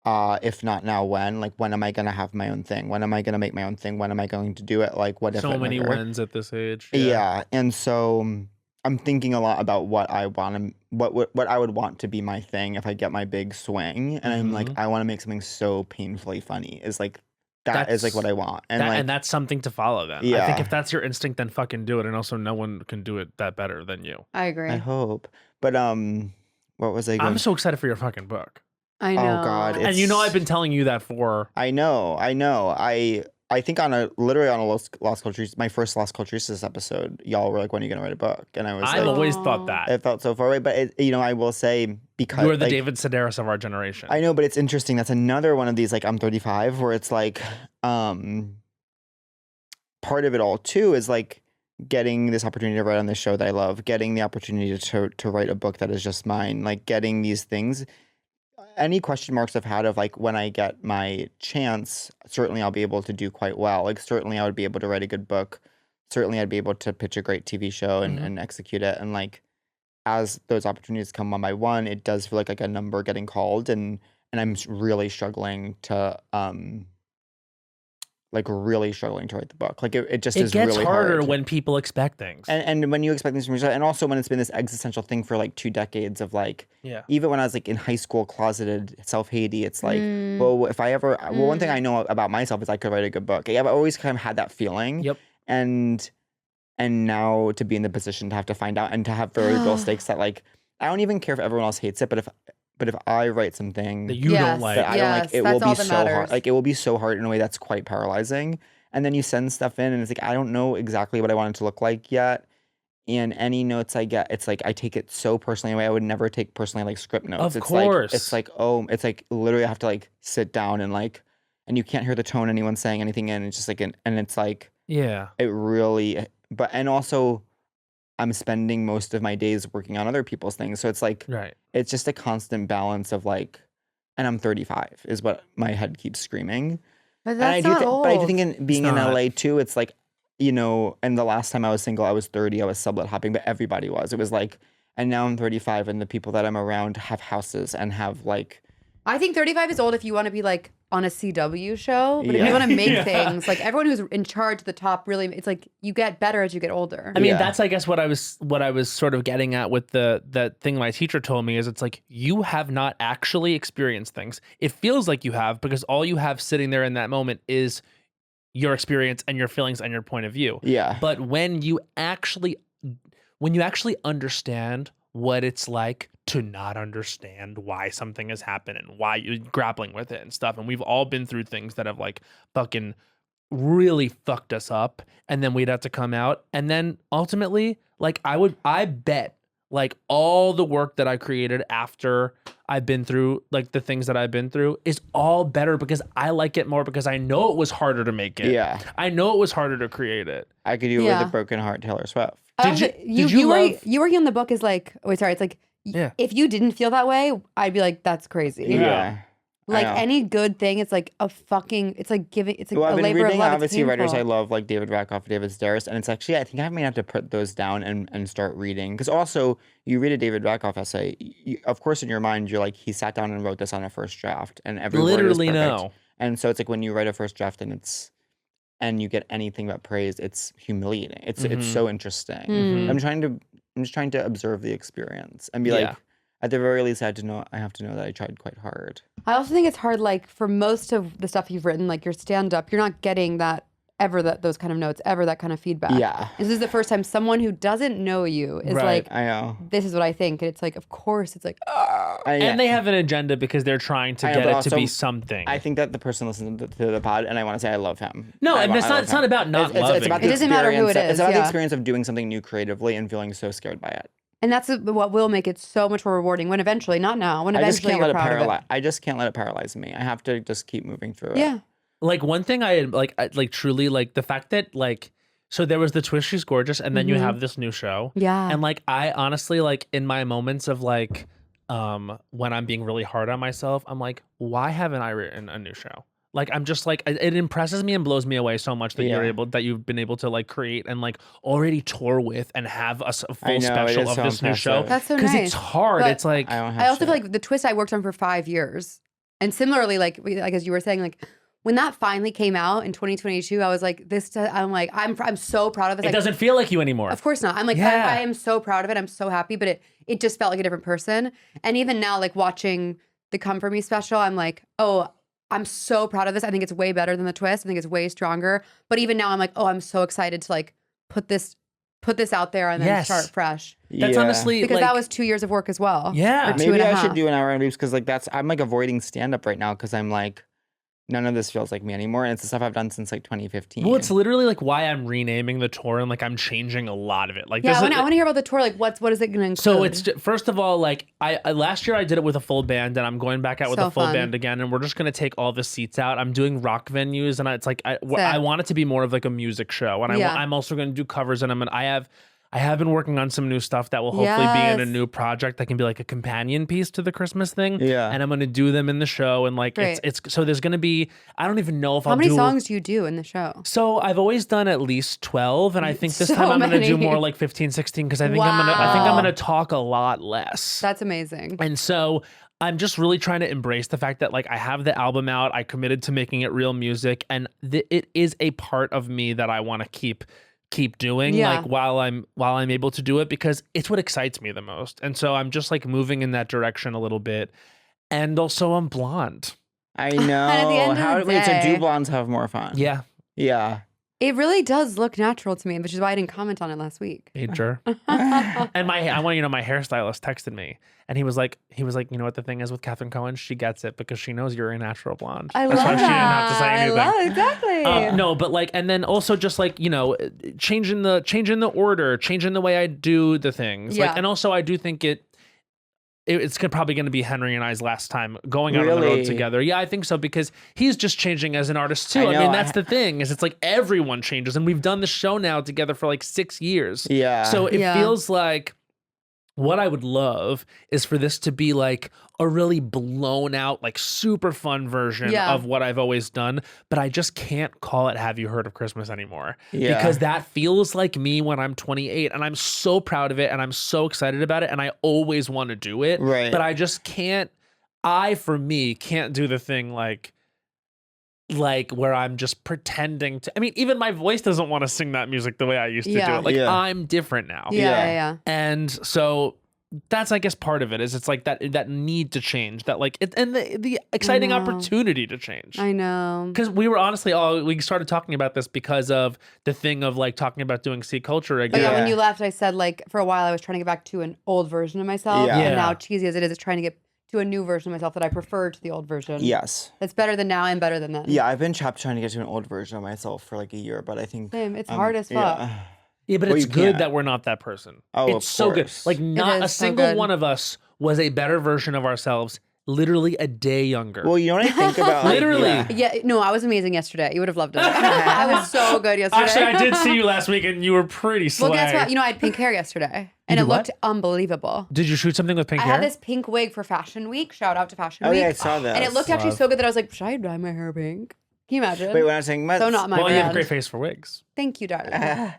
if not now, when? Like, when am I gonna have my own thing? When am I gonna make my own thing? When am I going to do it? Like, what if? So many wins at this age. Yeah, and so I'm thinking a lot about what I want to, what I would want to be my thing if I get my big swing, and I'm like, I want to make something so painfully funny. Is like that's like what I want, and that's something to follow. Then I think if that's your instinct, then fucking do it. And also, no one can do it that better than you. I agree. I hope, but what was I? I'm so excited for your fucking book. I know. Oh God, and you know I've been telling you that for. I know. I think literally on a Lost Cultures, my first Lost Cultures episode, y'all were like, when are you going to write a book? And I was I've always thought that. It felt so far away, but I will say, because you are the David Sedaris of our generation. I know, but it's interesting. That's another one of these, like, I'm 35, where it's like, part of it all too is like getting this opportunity to write on this show that I love, getting the opportunity to write a book that is just mine, like getting these things. Any question marks I've had of like, when I get my chance, certainly I'll be able to do quite well. Like, certainly I would be able to write a good book. Certainly I'd be able to pitch a great TV show and execute it. And like, as those opportunities come one by one, it does feel like a number getting called. And I'm really struggling to, really struggling to write the book. Like it just is really hard. It gets harder when people expect things. And when you expect things from yourself, and also when it's been this existential thing for like 2 decades of like, even when I was like in high school, closeted, self-hatey, it's like, well, if I ever, one thing I know about myself is I could write a good book. I've always kind of had that feeling. Yep. And now to be in the position to have to find out and to have very real stakes that like, I don't even care if everyone else hates it, but if I write something that you don't like, that I don't like, it will be so hard. Like it will be so hard in a way that's quite paralyzing. And then you send stuff in, and it's like, I don't know exactly what I want it to look like yet. And any notes I get, it's like I take it so personally in a way I would never take personally, like script notes. Of course. It's like it's like literally I have to like sit down and like, and you can't hear the tone anyone's saying anything in. It's just like, and it's like, it really, and also I'm spending most of my days working on other people's things. So it's like, it's just a constant balance of like, and I'm 35 is what my head keeps screaming. But that's not old. But I do think in being in LA too, it's like, and the last time I was single, I was 30, I was sublet hopping, but everybody was. It was like, and now I'm 35 and the people that I'm around have houses and have like. I think 35 is old if you want to be like on a CW show, but if you want to make things, like everyone who's in charge at the top, really, it's like you get better as you get older. I mean, that's I guess what I was sort of getting at with that thing my teacher told me is it's like you have not actually experienced things. It feels like you have because all you have sitting there in that moment is your experience and your feelings and your point of view. Yeah. But when you actually understand what it's like to not understand why something has happened and why you're grappling with it and stuff. And we've all been through things that have like fucking really fucked us up. And then we'd have to come out. And then ultimately, like I bet like all the work that I created after I've been through like the things that I've been through is all better because I like it more because I know it was harder to make it. Yeah. I know it was harder to create it. I could do it with a broken heart Taylor Swift. You working on the book is like, it's like, if you didn't feel that way, I'd be like, that's crazy. Yeah. Like any good thing, it's like a fucking, it's like giving, it's like I've a been labor reading of love. obviously writers I love like David Rakoff, David Sedaris, and it's actually, I think I may have to put those down and start reading. Because also, you read a David Rakoff essay, of course in your mind, you're like, he sat down and wrote this on a first draft, and every literally word is perfect. no. And so it's like when you write a first draft and you get anything but praise, it's humiliating. It's so interesting. I'm just trying to observe the experience and be like, at the very least, I have to know that I tried quite hard. I also think it's hard, like for most of the stuff you've written, like your stand-up, you're not getting that ever those kind of notes, ever that kind of feedback. Yeah. This is the first time someone who doesn't know you is Right. like, I know. this is what I think. And it's like, of course, it's like, And they have an agenda because they're trying to I know, get but it to be also, something. I think that the person listens to the pod, and I want to say I love him. No, I and lo- it's I not. love It's not him. about not loving. It's about the It doesn't matter who it experience. It's is, about the yeah. experience of doing something new creatively and feeling so scared by it. and that's what will make it so much more rewarding when eventually, not now, when I just eventually can't you're let it proud of paralyze. it. I just can't let it paralyze me. I have to just keep moving through it. Yeah. Like one thing I like truly like the fact that like so there was the Twist She's Gorgeous and then you have this new show. Yeah. And like I honestly like in my moments of like when I'm being really hard on myself, I'm like, why haven't I written a new show? Like I'm just like it impresses me and blows me away so much that you've been able to like create and like already tour with and have a full I know, it special is of so this new show. impressive. That's so Because nice. it's hard. But It's like I don't have I also shit. feel like the Twist I worked on for 5 years. And similarly, like as you were saying, like when that finally came out in 2022, I was like, I'm so proud of this. it doesn't feel like you anymore. Of course not. I'm like, Yeah. I am so proud of it. I'm so happy, but it just felt like a different person. And even now, like watching the Come For Me special, I'm like, oh, I'm so proud of this. I think it's way better than the Twist. I think it's way stronger. But even now I'm like, oh, I'm so excited to like put this out there and then Yes. start fresh. That's Yeah. honestly Because like, that was 2 years of work as well. Yeah. Or two Maybe and a I should half. do an hour and leaves because like I'm like avoiding stand up right now because I'm like none of this feels like me anymore, and it's the stuff I've done since like 2015. well, it's literally like why I'm renaming the tour and like I'm changing a lot of it. Like Yeah, this I is- want to hear about the tour. Like, what is it going to include? So it's first of all, like I last year I did it with a full band, and I'm going back out with So a full fun. band again, and we're just gonna take all the seats out. I'm doing rock venues, and it's like I Sick. want it to be more of like a music show, and Yeah. I'm also gonna do covers, and I have been working on some new stuff that will hopefully be in a Yes. new project that can be like a companion piece to the Christmas thing. Yeah. and I'm gonna do them in the show, and like Great. it's so there's gonna be I don't even know if How I'll many do. songs do you do in the show? So I've always done at least 12, and I think this So time I'm gonna do many. more like 15, 16 because I think I'm Wow. gonna talk a lot less. That's amazing. And so I'm just really trying to embrace the fact that like I have the album out, I committed to making it real music, and it is a part of me that I want to keep doing Yeah. like while I'm able to do it because it's what excites me the most. And so I'm just like moving in that direction a little bit. And also I'm blonde. I know. at the end of How the wait, so day- do blondes have more fun? Yeah. Yeah. It really does look natural to me, which is why I didn't comment on it last week. Ager. And I want you to know my hairstylist texted me and he was like, you know what the thing is with Catherine Cohen? She gets it because she knows you're a natural blonde. I That's love why she didn't have to say that. anything. I love exactly. No, but like, and then also just like, you know, changing the order, changing the way I do the things. Yeah. Like, and also I do think it's probably going to be Henry and I's last time going out on the road Really? together. Yeah, I think so because he's just changing as an artist too. I I know, mean, that's the thing is it's like everyone changes and we've done the show now together for like 6 years. Yeah. So it Yeah. feels like what I would love is for this to be like a really blown out, like super fun version Yeah. of what I've always done. But I just can't call it Have You Heard of Christmas anymore. Yeah. Because that feels like me when I'm 28. And I'm so proud of it. And I'm so excited about it. And I always want to do it. Right. But I just can't, for me, can't do the thing like where I'm just pretending to. I mean, even my voice doesn't want to sing that music the way I used to do Yeah. it. Like Yeah. I'm different now. Yeah. And so that's, I guess, part of it is it's like that need to change, that like it, and the exciting know. opportunity to change. I know. Because we were honestly we started talking about this because of the thing of like talking about doing C culture But again. yeah, Yeah. when you left, I said like for a while I was trying to get back to an old version of myself. Yeah. Yeah. And now, cheesy as it is, it's trying to get to a new version of myself that I prefer to the old version. Yes. It's better than now and better than then. Yeah, I've been trying to get to an old version of myself for like a year, but I think Same. It's hard as fuck. Yeah. Yeah, but Well, it's you good can't. that we're not that person. Oh, it's of so good. course. Like not a is so single good. one of us was a better version of ourselves, literally a day younger. Well, you know what I think about? Like, Literally. yeah. Yeah, no, I was amazing yesterday. You would have loved it. I was so good yesterday. Actually, I did see you last week and you were pretty slay. Well, guess what? You know, I had pink hair yesterday, and did it what? looked unbelievable. Did you shoot something with pink I hair? had this pink wig for Fashion Week. Shout out to Fashion Oh Week. yeah, I saw that. And it looked actually so good that I was like, should I dye my hair pink? Can you imagine? Wait, when I was saying so not my well, brand. you have a great face for wigs. Thank you, darling.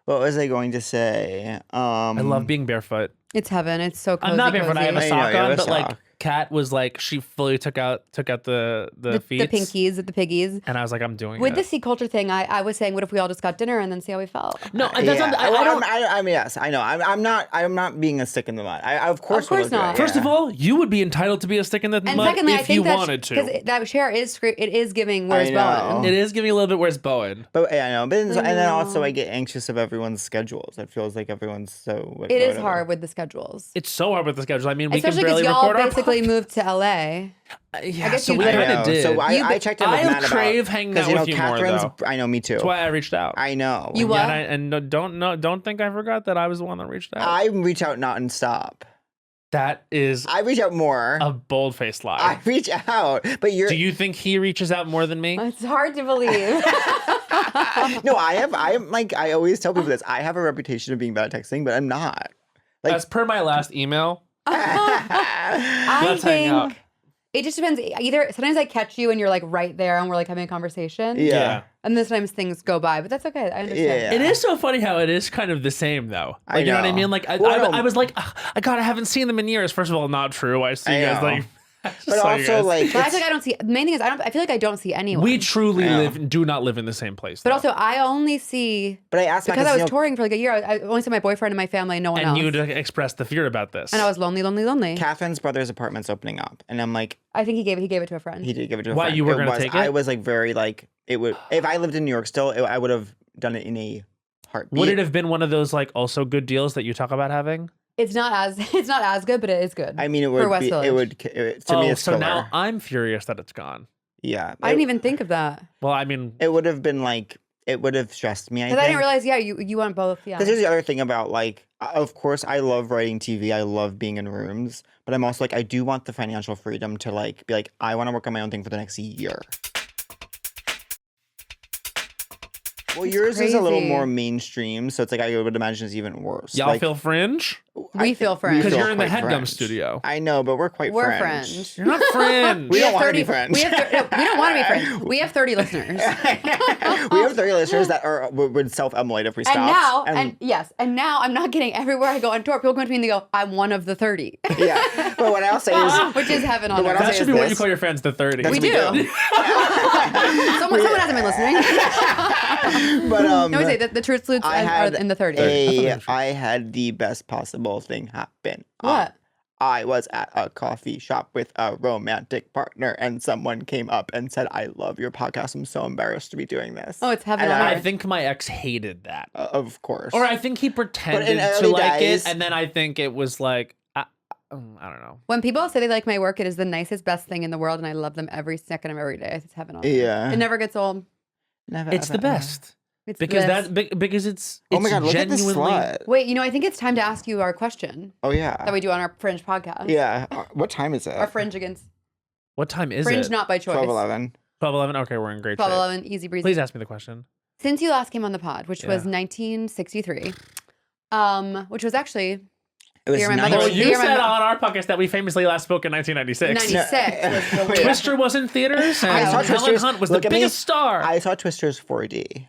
what was I going to say? I love being barefoot. It's heaven. It's so cozy. I'm not barefoot. I have a cozy. I know, sock you have on, a but like sock. Kat was like, she fully took out the the feet. pinkies, the piggies. And I was like, I'm doing With it. the sea culture thing, I was saying, what if we all just got dinner and then see how we felt? No, that's not, I don't. I mean, yes, I know. I'm not being a stick in the mud. I of course course would look not. good, First yeah. of all, you would be entitled to be a stick in the And mud secondly, I if think you that wanted to. because that share is it is giving where's I know. Bowen. It is giving you a little bit where's Bowen. But yeah, I know. But and then also know. I get anxious of everyone's schedules. It feels like everyone's so. It is whatever. hard with the schedules. It's so hard with the schedule. I mean, we Especially can barely because y'all record our basically podcast. moved to LA. Yeah, I guess so you we literally- kind of did. So You- I checked in with I Matt about crave hanging out you know with you more, Catherine's. though. I know, me too. That's why I reached out. I know. You what? And don't think I forgot that I was the one that reached out. I reach out not and stop. That is I reach out more. a bold-faced lie. I reach out, but you're. Do you think he reaches out more than me? It's hard to believe. No, I'm like I always tell people this. I have a reputation of being bad at texting, but I'm not. Like As per my last email, I let's hang out. think it just depends. Either sometimes I catch you and you're like right there and we're like having a conversation. yeah. And then sometimes things go by, but that's okay. I understand. Yeah. It is so funny how it is kind of the same though. I Like you know what I know. mean? Like Well, I was like, "Ugh, I haven't seen them in years. First of all, not true. I see I you guys know. like. I just But saw you also guys. like But I it's- feel like I don't see. The main thing is I feel like I don't see anyone. we truly Yeah. do not live in the same place. but though. also I only see But I asked Matt because I was you know, touring for like a year. I only saw my boyfriend and my family and no one and else. you expressed the fear about this. And I was lonely. Catherine's brother's apartment's opening up, and I'm like, I think he gave it to a friend. he did give it to a Why, friend. you were It gonna was- take I it? was like very like it would if I lived in New York still. I would have done it in a heartbeat. Would it have been one of those like also good deals that you talk about having? It's not as good, but it is good. I mean, it for would West be. Village. It would. To me, it's so killer. now I'm furious that it's gone. Yeah. I didn't even think of that Well, I mean, It would have been like it would have stressed me. I because think. I didn't realize. Yeah, you want both. Yeah. Because here's the other thing about like, of course, I love writing TV. I love being in rooms, but I'm also like, I do want the financial freedom to like be like, I want to work on my own thing for the next year. Well, yours is a little crazy. more mainstream, so it's like I would imagine it's even worse. y'all like, feel fringe We feel friends. we because feel you're in the quite Headgum French. Studio. I know, but we're quite We're French. friends. You're not fringe. We don't have want to 30 be friends. We don't want to be friends. We have 30 listeners. We have 30 listeners that would self-emulate if we stopped. And now I'm not getting everywhere I go on tour. People come to me and they go, "I'm one of the 30," yeah. But what I'll say is, which is heaven on But what earth. I'll That say should is be what you this. call your friends, the 30. That's We what do. Someone hasn't been listening. but No, we say that the truth sloots I are had in the 30s. I had the best possible thing happen. What? I was at a coffee shop with a romantic partner, and someone came up and said, "I love your podcast. I'm so embarrassed to be doing this." Oh, it's heaven And on I earth. think my ex hated that. Of course. Or I think he pretended to early like days- it, and then I think it was like, I don't know. When people say they like my work, it is the nicest, best thing in the world, and I love them every second of every day. It's heaven on earth. Yeah. It never gets old. Never, It's ever, the ever. best It's because bliss. because it's Oh my god! Look at this genuinely. slut. Wait, I think it's time to ask you our question Oh yeah. that we do on our Fringe podcast. Yeah. What time is it? Our Fringe against What time is Fringe, it? not by choice. 12:11. 12:11. Okay, we're in great shape. 12:11, easy breezy. Please ask me the question. Since you last came on the pod, which was Yeah. 1963, which was actually It was You're my mother. Well, Well, you you're my said mo- on our podcast that we famously last spoke in 1996. 96 was the week. Twister was in theaters, and I saw Helen Twister's- Hunt was look the at me. biggest star. I saw Twister's 4D.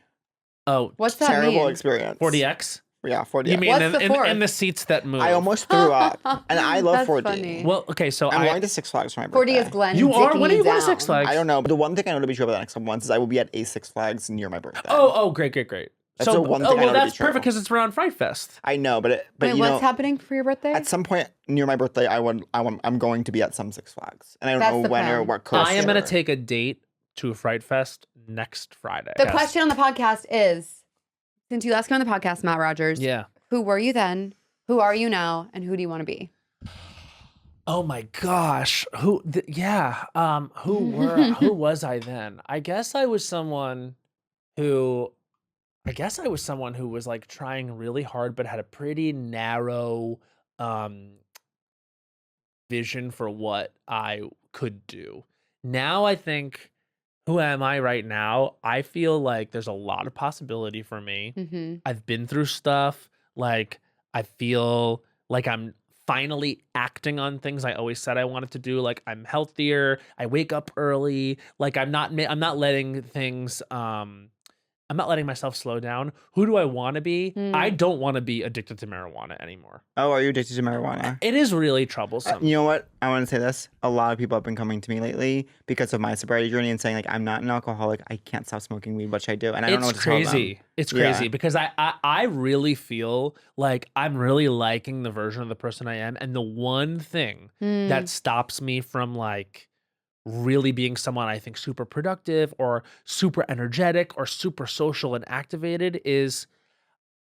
Oh, What's that Terrible mean? experience. 40X? Yeah, 4D. You mean What's in, the in, fourth? in the seats that move? I almost threw up, and I love That's 4D. funny. Well, okay, so I'm I. going to Six Flags for my 40 birthday. is Glenn. You are? dicking When are you going to down. Six Flags? I don't know, but the one thing I know to be true about the next couple months is I will be at a Six Flags near my birthday. Oh, great. That's so, the one thing I know well, to be that's true. perfect because it's around Fright Fest. I know, but Wait, you what's know, happening for your birthday? at some point near my birthday, I'm going to be at some Six Flags, and I don't That's know the when or plan. what coaster. I am going to take a date to Fright Fest next Friday. The question on the podcast is, since you last came on the podcast, Matt Rogers, Yeah. who were you then? Who are you now? And who do you want to be? Oh my gosh. Who was I then? I guess I was someone who was like trying really hard but had a pretty narrow vision for what I could do. Now I think, who am I right now? I feel like there's a lot of possibility for me. Mm-hmm. I've been through stuff. Like, I feel like I'm finally acting on things I always said I wanted to do. Like, I'm healthier. I wake up early. Like, I'm not letting things I'm not letting myself slow down. Who do I want to be? I don't want to be addicted to marijuana anymore. Oh, are you addicted to marijuana? It is really troublesome. You know what? I want to say this. A lot of people have been coming to me lately because of my sobriety journey and saying, like, I'm not an alcoholic. I can't stop smoking weed, which I do. And I don't know what to tell them. It's crazy because I really feel like I'm really liking the version of the person I am. And the one thing that stops me from like really being someone I think super productive or super energetic or super social and activated is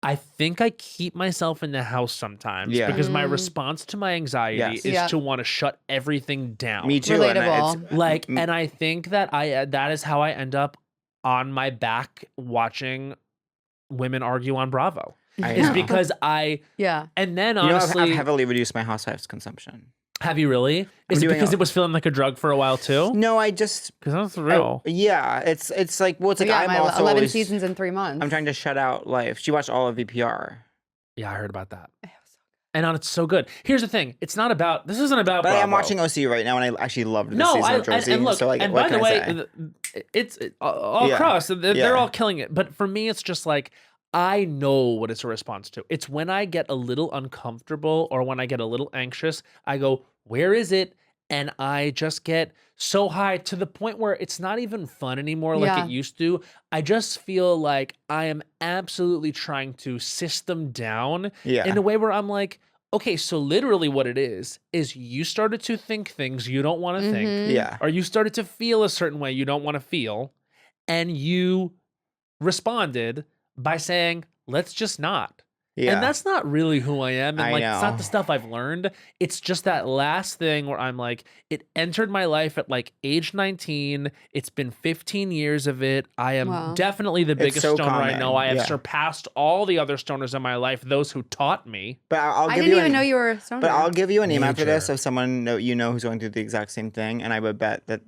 I think I keep myself in the house sometimes because my response to my anxiety is to want to shut everything down. Me too. Relatable. And I think that that is how I end up on my back watching women argue on Bravo. Is because and then honestly, I've heavily reduced my housewife's consumption. Have you really? Is it because it was feeling like a drug for a while too? No, I just because that's real. It's like well, it's like I'm my also 11 always, seasons in 3 months. I'm trying to shut out life. She watched all of VPR. Yeah, I heard about that. And it's so good. Here's the thing: this isn't about. But Bravo. I'm watching OC right now, and I actually loved this season of Jersey. And look, so, like, and what by the can I way, say? it's all across. They're all killing it. But for me, it's just like I know what it's a response to. It's when I get a little uncomfortable or when I get a little anxious, I go, "Where is it?" And I just get so high to the point where it's not even fun anymore like it used to. I just feel like I am absolutely trying to system down in a way where I'm like, okay, so literally what it is you started to think things you don't want to think. Or you started to feel a certain way you don't want to feel. And you responded by saying, let's just not. And that's not really who I am. And like, it's not the stuff I've learned. It's just that last thing where I'm like, it entered my life at like age 19. It's been 15 years of it. I am definitely the biggest stoner I know. I have surpassed all the other stoners in my life, those who taught me. But I didn't even know you were a stoner. But I'll give you a name after this of someone who's going through the exact same thing. And I would bet that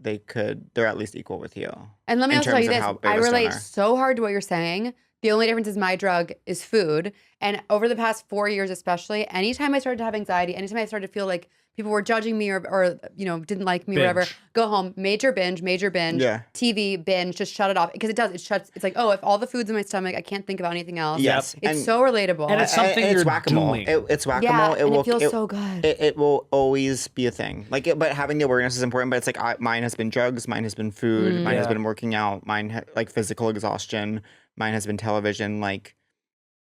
they're at least equal with you. And let me also tell you this. I relate so hard to what you're saying. The only difference is my drug is food. And over the past 4 years especially, anytime I started to have anxiety, anytime I started to feel like people were judging me or didn't like me, whatever, go home, major binge, TV binge, just shut it off. Because it does, it's like, oh, if all the food's in my stomach, I can't think about anything else. Yes. It's so relatable. And it's something you're whack-a-mole. doing. It's whack-a-mole. Yeah, it feels so good. It will always be a thing. But having the awareness is important. But it's like mine has been drugs, mine has been food, mine has been working out, mine like physical exhaustion. Mine has been television. Like,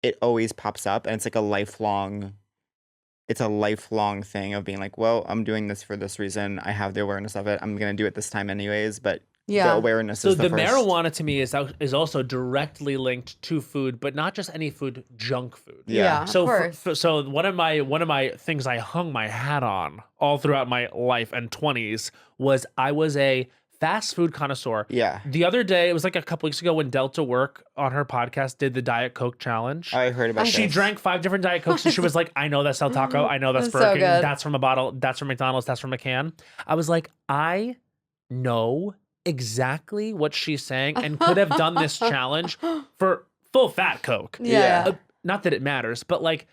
it always pops up, and it's like a lifelong thing of being like, well, I'm doing this for this reason. I have the awareness of it. I'm gonna do it this time anyways. But the awareness is the first. Marijuana to me is also directly linked to food, but not just any food, junk food. So of course. So one of my things I hung my hat on all throughout my life and 20s was I was a fast food connoisseur. Yeah. The other day, it was like a couple weeks ago when Delta Work on her podcast did the Diet Coke challenge. I heard about She drank 5 different Diet Cokes and she was like, I know that's El Taco. I know that's Burger King. That's from a bottle. That's from McDonald's. That's from a can. I was like, I know exactly what she's saying and could have done this challenge for full fat Coke. Not that it matters, but like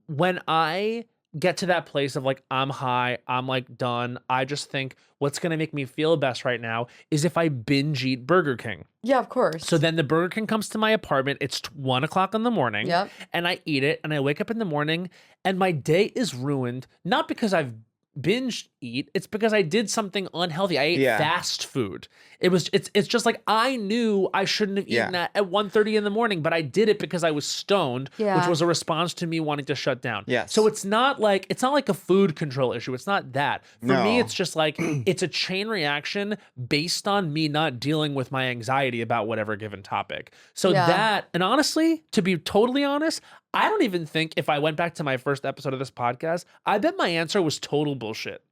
when I get to that place of like, I'm high, I'm like done. I just think what's going to make me feel best right now is if I binge eat Burger King. Yeah, of course. So then the Burger King comes to my apartment. It's 1 o'clock in the morning. And I eat it and I wake up in the morning and my day is ruined. Not because I've binge eat, it's because I did something unhealthy. I ate fast food. It's just like I knew I shouldn't have eaten that at 1:30 in the morning, but I did it because I was stoned, which was a response to me wanting to shut down. So it's not like a food control issue. It's not that. For me, it's just like it's a chain reaction based on me not dealing with my anxiety about whatever given topic. So that, and honestly, to be totally honest, I don't even think if I went back to my first episode of this podcast, I bet my answer was total bullshit.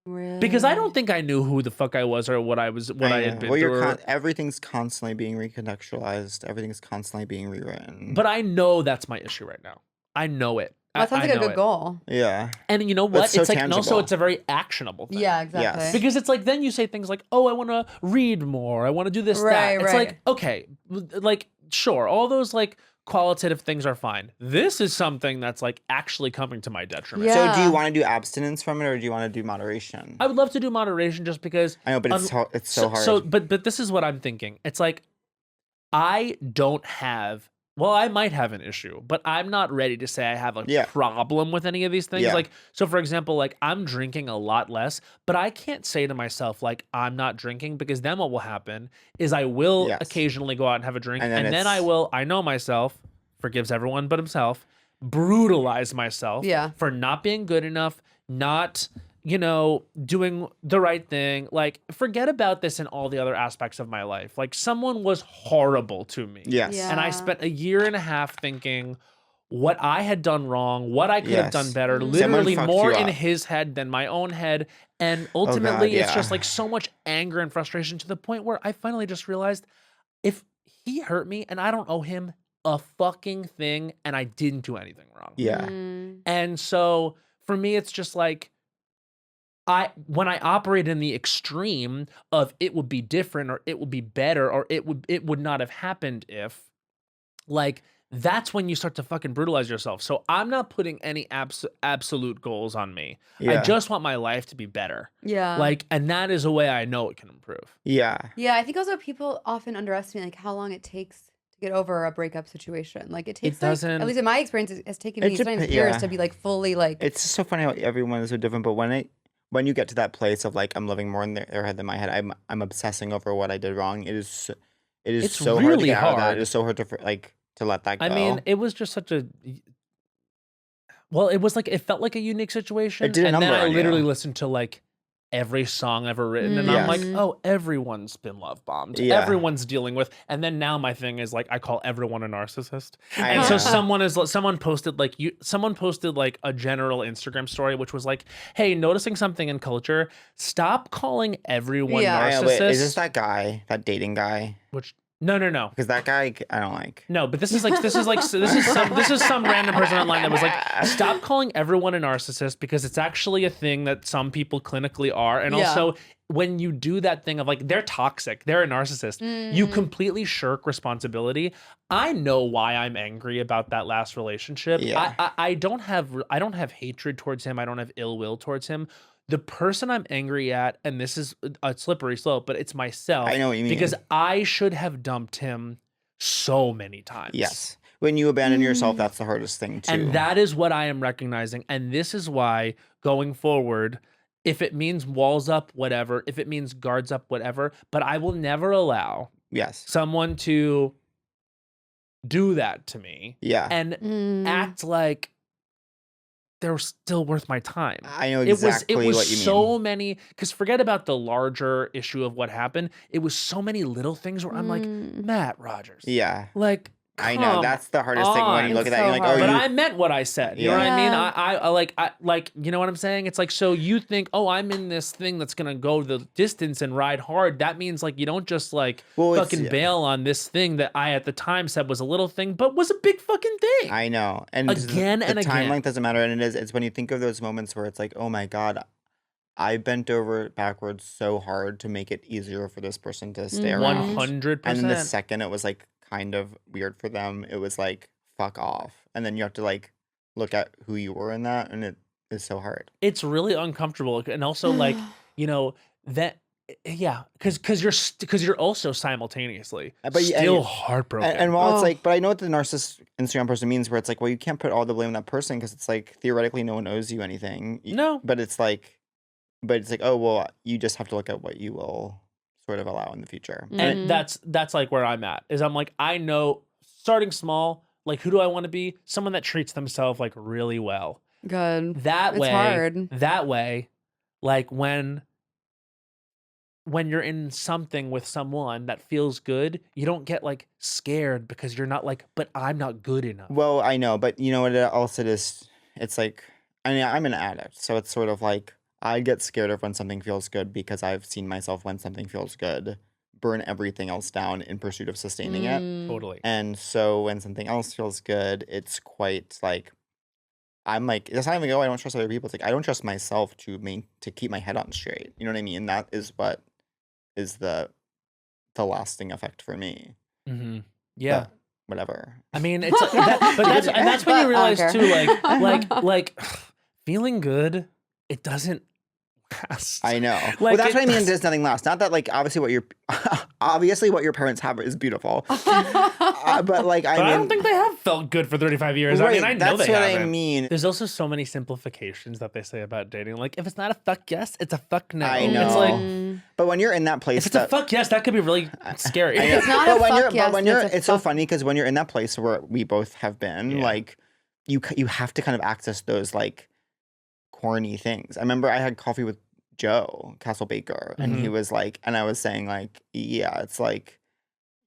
Really? Because I don't think I knew who the fuck I was or what I had been through. Everything's constantly being recontextualized. Everything's constantly being rewritten. But I know that's my issue right now. I know it. That sounds like a good goal. Yeah. And you know what? So it's like, and also tangible. it's a very actionable thing. Yeah, exactly. Yes. Because it's like, then you say things like, oh, I want to read more. I want to do this, that. It's like, okay, like, sure. All those like qualitative things are fine. This is something that's like actually coming to my detriment. Yeah. So do you want to do abstinence from it or do you want to do moderation? I would love to do moderation just because I know, but it's so hard. But this is what I'm thinking. It's like I don't have. Well, I might have an issue, but I'm not ready to say I have a Yeah. problem with any of these things. Yeah. Like, so for example, like I'm drinking a lot less, but I can't say to myself, like, I'm not drinking, because then what will happen is I will Yes. occasionally go out and have a drink. And And then then I it's- will, I know myself, forgives everyone but himself, brutalize myself Yeah. for not being good enough, not, doing the right thing. Like, forget about this in all the other aspects of my life. Like, someone was horrible to me. Yes. Yeah. And I spent a year and a half thinking what I had done wrong, what I could have done Yes. better, Mm. literally Someone fucked more you in up. his head than my own head. And ultimately, it's yeah. just like so much anger and frustration, to the point where I finally just realized, if he hurt me and I don't owe him a fucking thing and I didn't do anything wrong. Yeah. Mm. And so for me, it's just like, when I operate in the extreme of it would be different, or it would be better, or it would not have happened if, like, that's when you start to fucking brutalize yourself. So I'm not putting any absolute goals on me. I Yeah. just want my life to be better. Yeah. Like, and that is a way I know it can improve. Yeah. Yeah, I think also people often underestimate like how long it takes to get over a breakup situation. Like it takes doesn't- at least in my experience, it has taken It me sometimes dep- years yeah. to be like fully like It's so funny how everyone is so different, but when you get to that place of like I'm living more in their head than my head, I'm obsessing over what I did wrong. It is It's so hard to really get out of that. hard. It is so hard to let that go. I mean, it was just such a. Well, it was like, it felt like a unique situation. It did a and then number I on you. literally listened to like every song ever written, and I'm like, Yes. oh, everyone's been love bombed. Yeah. Everyone's dealing with. And then now my thing is like, I call everyone a narcissist. I And so know. someone posted like a general Instagram story, which was like, hey, noticing something in culture, stop calling everyone Yeah. I know, narcissist. wait, is this that guy, that dating guy? Which no. Because that guy I don't like. No, but this is some random person online that was like, stop calling everyone a narcissist, because it's actually a thing that some people clinically are. And Yeah. also, when you do that thing of like, they're toxic, they're a narcissist, you Mm. completely shirk responsibility. I know why I'm angry about that last relationship. Yeah. I don't have hatred towards him. I don't have ill will towards him. The person I'm angry at, and this is a slippery slope, but it's myself. I know what you mean. Because I should have dumped him so many times. Yes. When you abandon yourself, that's the hardest thing too. And that is what I am recognizing. And this is why, going forward, if it means walls up, whatever, if it means guards up, whatever, but I will never allow Yes. someone to do that to me Yeah. and Mm. act like they're still worth my time. I know exactly it was what you mean. so many, because forget about the larger issue of what happened. It was so many little things where I'm like, Mm. Matt Rogers. Yeah. Like, I know. come That's the hardest thing when you on. look at It's that. You're so like, hard. oh, But you. I meant what I said. You know what I mean? I you know what I'm saying? It's like, so you think, oh, I'm in this thing that's gonna go the distance and ride hard. That means like you don't just like Well, it's- fucking bail on this thing that I at the time said was a little thing, but was a big fucking thing. I know. And Again the and time again. length doesn't matter. And it's when you think of those moments where it's like, oh my God, I bent over backwards so hard to make it easier for this person to stay Mhm. around. 100%. And then the second it was like kind of weird for them, it was like, fuck off. And then you have to like look at who you were in that. And it is so hard. It's really uncomfortable, and also like, that. Yeah, because you're also simultaneously But yeah, still and- heartbroken. And while it's Oh. like, but I know what the narcissist Instagram person means, where it's like, well, you can't put all the blame on that person because it's like theoretically no one owes you anything. No. But it's like, oh well, you just have to look at what you will sort of allow in the future. And that's like where I'm at, is I'm like, I know, starting small, like, who do I want to be? Someone that treats themselves like really well. Good. That It's way, hard. that way, like when you're in something with someone that feels good, you don't get like scared because you're not like, but I'm not good enough. Well, I know, but you know what else it is? It's like, I mean, I'm an addict, so it's sort of like I get scared of when something feels good because I've seen myself when something feels good burn everything else down in pursuit of sustaining it. Mm. Totally. And so when something else feels good, it's quite like I'm like, it's not even go, I don't trust other people. It's like I don't trust myself to keep my head on straight. You know what I mean? That is what is the lasting effect for me. Mm-hmm. Yeah. But whatever. I mean, it's like that, but that's when you realize too, like feeling good, it doesn't last. I know. Like, Well, that's it what I mean. does- There's nothing last. Not that like obviously what your parents have is beautiful, but like But I don't think they have felt good for 35 years. I mean, I know that's they what haven't. I mean. There's also so many simplifications that they say about dating. Like, if it's not a fuck yes, it's a fuck no. I know. It's like, But when you're in that place, if it's a fuck yes, that could be really scary. I know. It's not but a when fuck you're, yes, but when you're, it's a it's so fuck- funny because when you're in that place where we both have been, Yeah. like, you have to kind of access those like corny things. I remember I had coffee with Joe Castle Baker, and he was like, and I was saying like, yeah, it's like,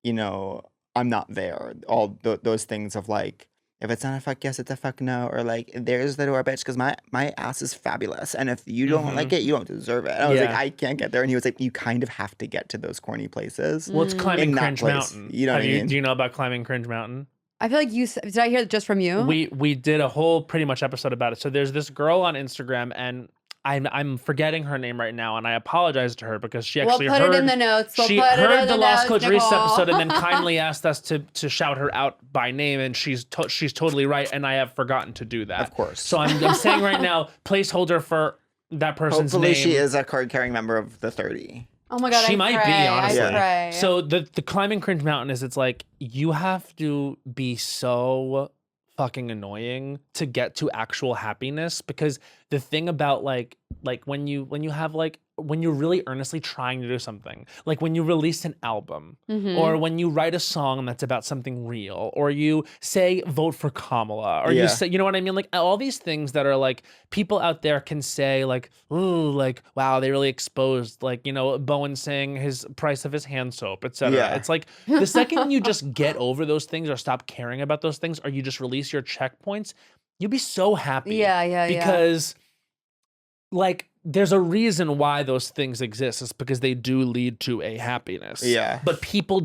you know, I'm not there. All those things of like, if it's not a fuck yes, it's a fuck no, or like, there's the door, bitch, because my ass is fabulous, and if you don't like it, you don't deserve it. And I was like, Yeah. I can't get there, and he was like, you kind of have to get to those corny places. Well, it's climbing In that Cringe place, Mountain. you know what I mean? Do you know about climbing Cringe Mountain? I feel like did I hear it just from you? We did a whole pretty much episode about it. So there's this girl on Instagram, and I'm forgetting her name right now, and I apologize to her because she We'll actually put heard it in the notes. We'll she put it heard in the the Lost notes, Coach Reese Nicole. episode and then kindly asked us to shout her out by name, and she's totally right, and I have forgotten to do that. Of course. So I'm saying right now, placeholder for that person's Hopefully name. she is a card-carrying member of the 30. Oh my God, She I might pray, be, honestly. I pray. So the climbing Cringe Mountain is, it's like you have to be so fucking annoying to get to actual happiness, because the thing about like when you have like when you're really earnestly trying to do something, like when you release an album or when you write a song that's about something real, or you say vote for Kamala, or you Yeah. say, you know what I mean, like all these things that are like people out there can say like, ooh, like wow, they really exposed, like, you know, Bowen saying his price of his hand soap, etc. Yeah. It's like the second you just get over those things or stop caring about those things, or you just release your checkpoints, you'll be so happy. Yeah. Because like there's a reason why those things exist. It's because they do lead to a happiness. Yeah. But people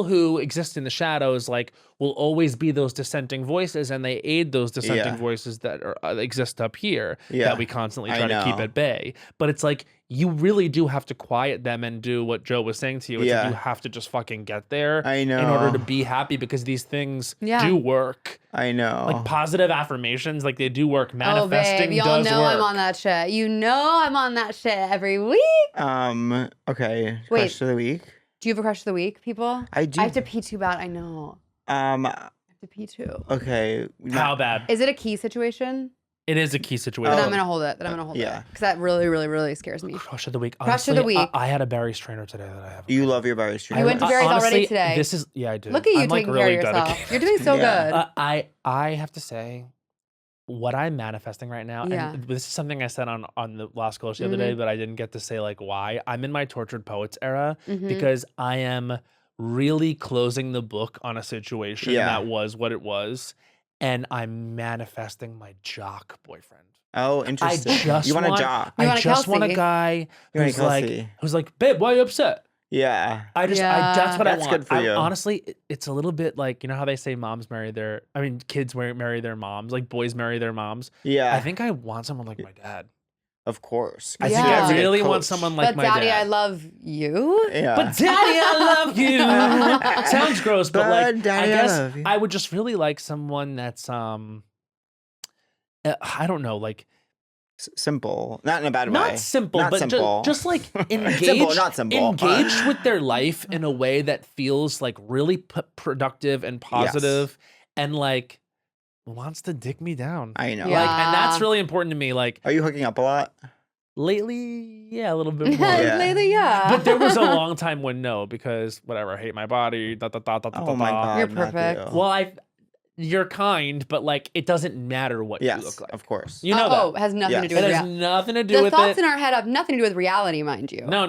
who exist in the shadows, like, will always be those dissenting voices, and they aid those dissenting Yeah. voices that are, exist up here Yeah. that we constantly I try to keep know. at bay. But it's like, you really do have to quiet them and do what Joe was saying to you. It's Yeah. like you have to just fucking get there I in order know. to be happy, because these things Yeah. do work. I know. Like positive affirmations, like they do work. Oh, Manifesting babe, y'all does know work. I'm on that shit. You know I'm on that shit every week. Okay. Wait. Crush of the week. Do you have a crush of the week, people? I do. I have to pee too bad. I know. I have to pee too. Okay. How bad? Is it a key situation? It is a key situation. Then I'm gonna hold it. yeah. Because that really, really, really scares me. Crush of the week. Crush of the Honestly, week. I had a Barry's trainer today that I have. You love your Barry Street. You went to Barry's already Honestly, today. This is I did. Look at you I'm, like, taking really care of yourself. dedicated. You're doing so Yeah. good. I have to say, what I'm manifesting right now, Yeah. and this is something I said on the Lost Coach the other day, but I didn't get to say like why. I'm in my tortured poets era because I am really closing the book on a situation Yeah. that was what it was, and I'm manifesting my jock boyfriend. Oh, interesting. just you want want- a job? You I want a just want a Kelsey. guy You want a who's like, babe, why are you upset? Yeah. That's Yeah. what I That's want. good for you. Honestly, it's a little bit like, you know how they say kids marry their moms, like boys marry their moms. Yeah. I think I want someone like my dad. Of course. I Yeah. think that's I a good really want coach. someone like But my daddy, dad. I love you. Yeah. But daddy, I love you. Sounds gross, but like But daddy, I I guess love you. I would just really like someone that's I don't know, like Simple. Not in a bad way. not simple, Not but simple. just like engaged, Simple, not simple. engaged with their life in a way that feels like really productive and positive, and like wants to dick me down. I know. Yeah. Like, and that's really important to me. Like Are you hooking up a lot? lately, yeah, a little bit more. Yeah. Lately, yeah. But there was a long time when no, because whatever, I hate my body. Da, da, da, da, da, Oh my da. god. You're not perfect. you. Well, you're kind, but like it doesn't matter what you Yes, look like. of course. You know that. it has nothing to do It with has reality. nothing to do The with thoughts it. in our head have nothing to do with reality, mind you. No.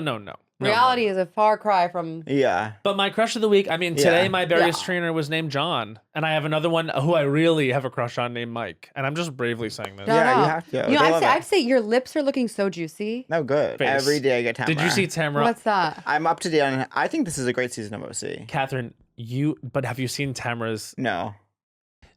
Reality is a far cry from. Yeah. But my crush of the week, I mean, today Yeah. my various Yeah. trainer was named John, and I have another one who I really have a crush on named Mike, and I'm just bravely saying this. No, Yeah, no. you have to. You know, They love I'd it. say your lips are looking so juicy. No good. Face. Every day I get Tamara. Did you see Tamara? What's that? I'm up to date on. I think this is a great season of OC. Catherine, but have you seen Tamara's? No.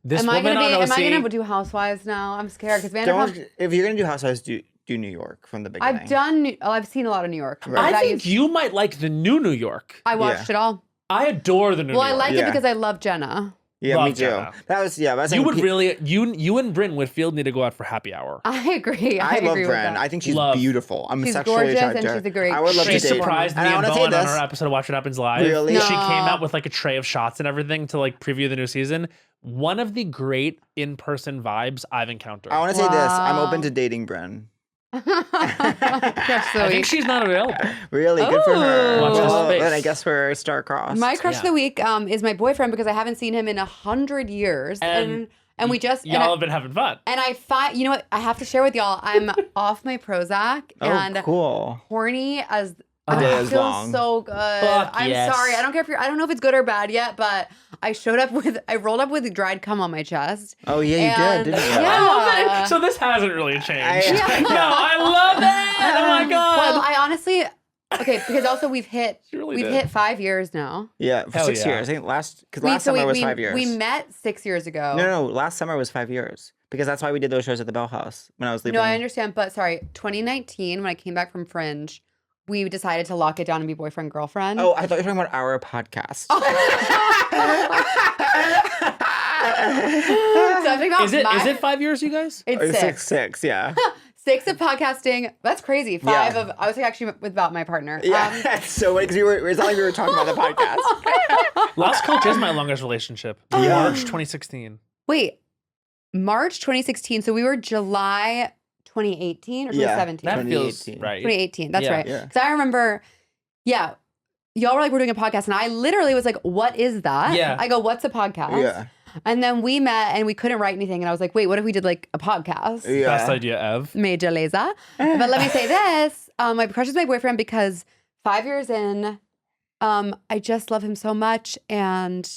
This Am I woman gonna be? on Am I OC. gonna do Housewives now? I'm scared because Vanderpump. Don't. If you're gonna do Housewives, do New York from the beginning. I've done. Oh, I've seen a lot of New York. Right. I think you might like the new New York. I watched it all. I adore the new Well, New I York. like it Yeah. because I love Jenna. Yeah, Love me too. Jenna. That was That's You would really you and Bryn Whitfield need to go out for happy hour. I agree. I love agree with Bryn. that. I think she's Love. beautiful. I'm She's sexually gorgeous and attracted. she's a great- I would love She to date. surprised me And I and want to say Bowen on this. our episode of Watch What Happens Live. Really? No. She came out with like a tray of shots and everything to like preview the new season. One of the great in-person vibes I've encountered. I want to say this. I'm Wow. open to dating Bryn. Crush the I think week. she's not available. Really good for her. Ooh. Watch this Well, space. then I guess we're star-crossed. My crush Yeah. of the week is my boyfriend because I haven't seen him in 100 years, And and we just Y'all have been having fun. and I find, you know what, I have to share with y'all. I'm off my Prozac Oh, and cool. horny as A day it is feels long. so good. Fuck I'm yes. sorry. I don't care if I don't know if it's good or bad yet, but I rolled up with dried cum on my chest. Oh, yeah, you And- did, didn't you? Yeah. I love it. So this hasn't really changed. I- No, I love it. Oh my god. Well, I honestly, okay, because also we've hit She really we've did. hit 5 years now. Yeah, for Hell 6 yeah. years. I think last summer was 5 years. We met 6 years ago. No, last summer was 5 years because that's why we did those shows at the Bell House when I was leaving. No, I understand, but sorry, 2019 when I came back from Fringe, we decided to lock it down and be boyfriend girlfriend. Oh, I thought you were talking about our podcast. So I'm talking about Is it 5 years, you guys? It's six. Six, yeah. 6 of podcasting. That's crazy. 5 Yeah. of I was actually about my partner. Yeah, so because it's not like we were talking about the podcast. Lost Coach is my longest relationship. Yeah. March 2016. Wait, March 2016. So we were July 2018 or Yeah. 2017. That feels 2018. right. 2018. That's Yeah. right. Yeah. Because I remember, yeah, y'all were like, we're doing a podcast. And I literally was like, what is that? Yeah. I go, what's a podcast? Yeah. And then we met and we couldn't write anything. And I was like, wait, what if we did like a podcast? Yeah. Best idea ever. Major laser. But let me say this. My crush is my boyfriend because 5 years in, I just love him so much. And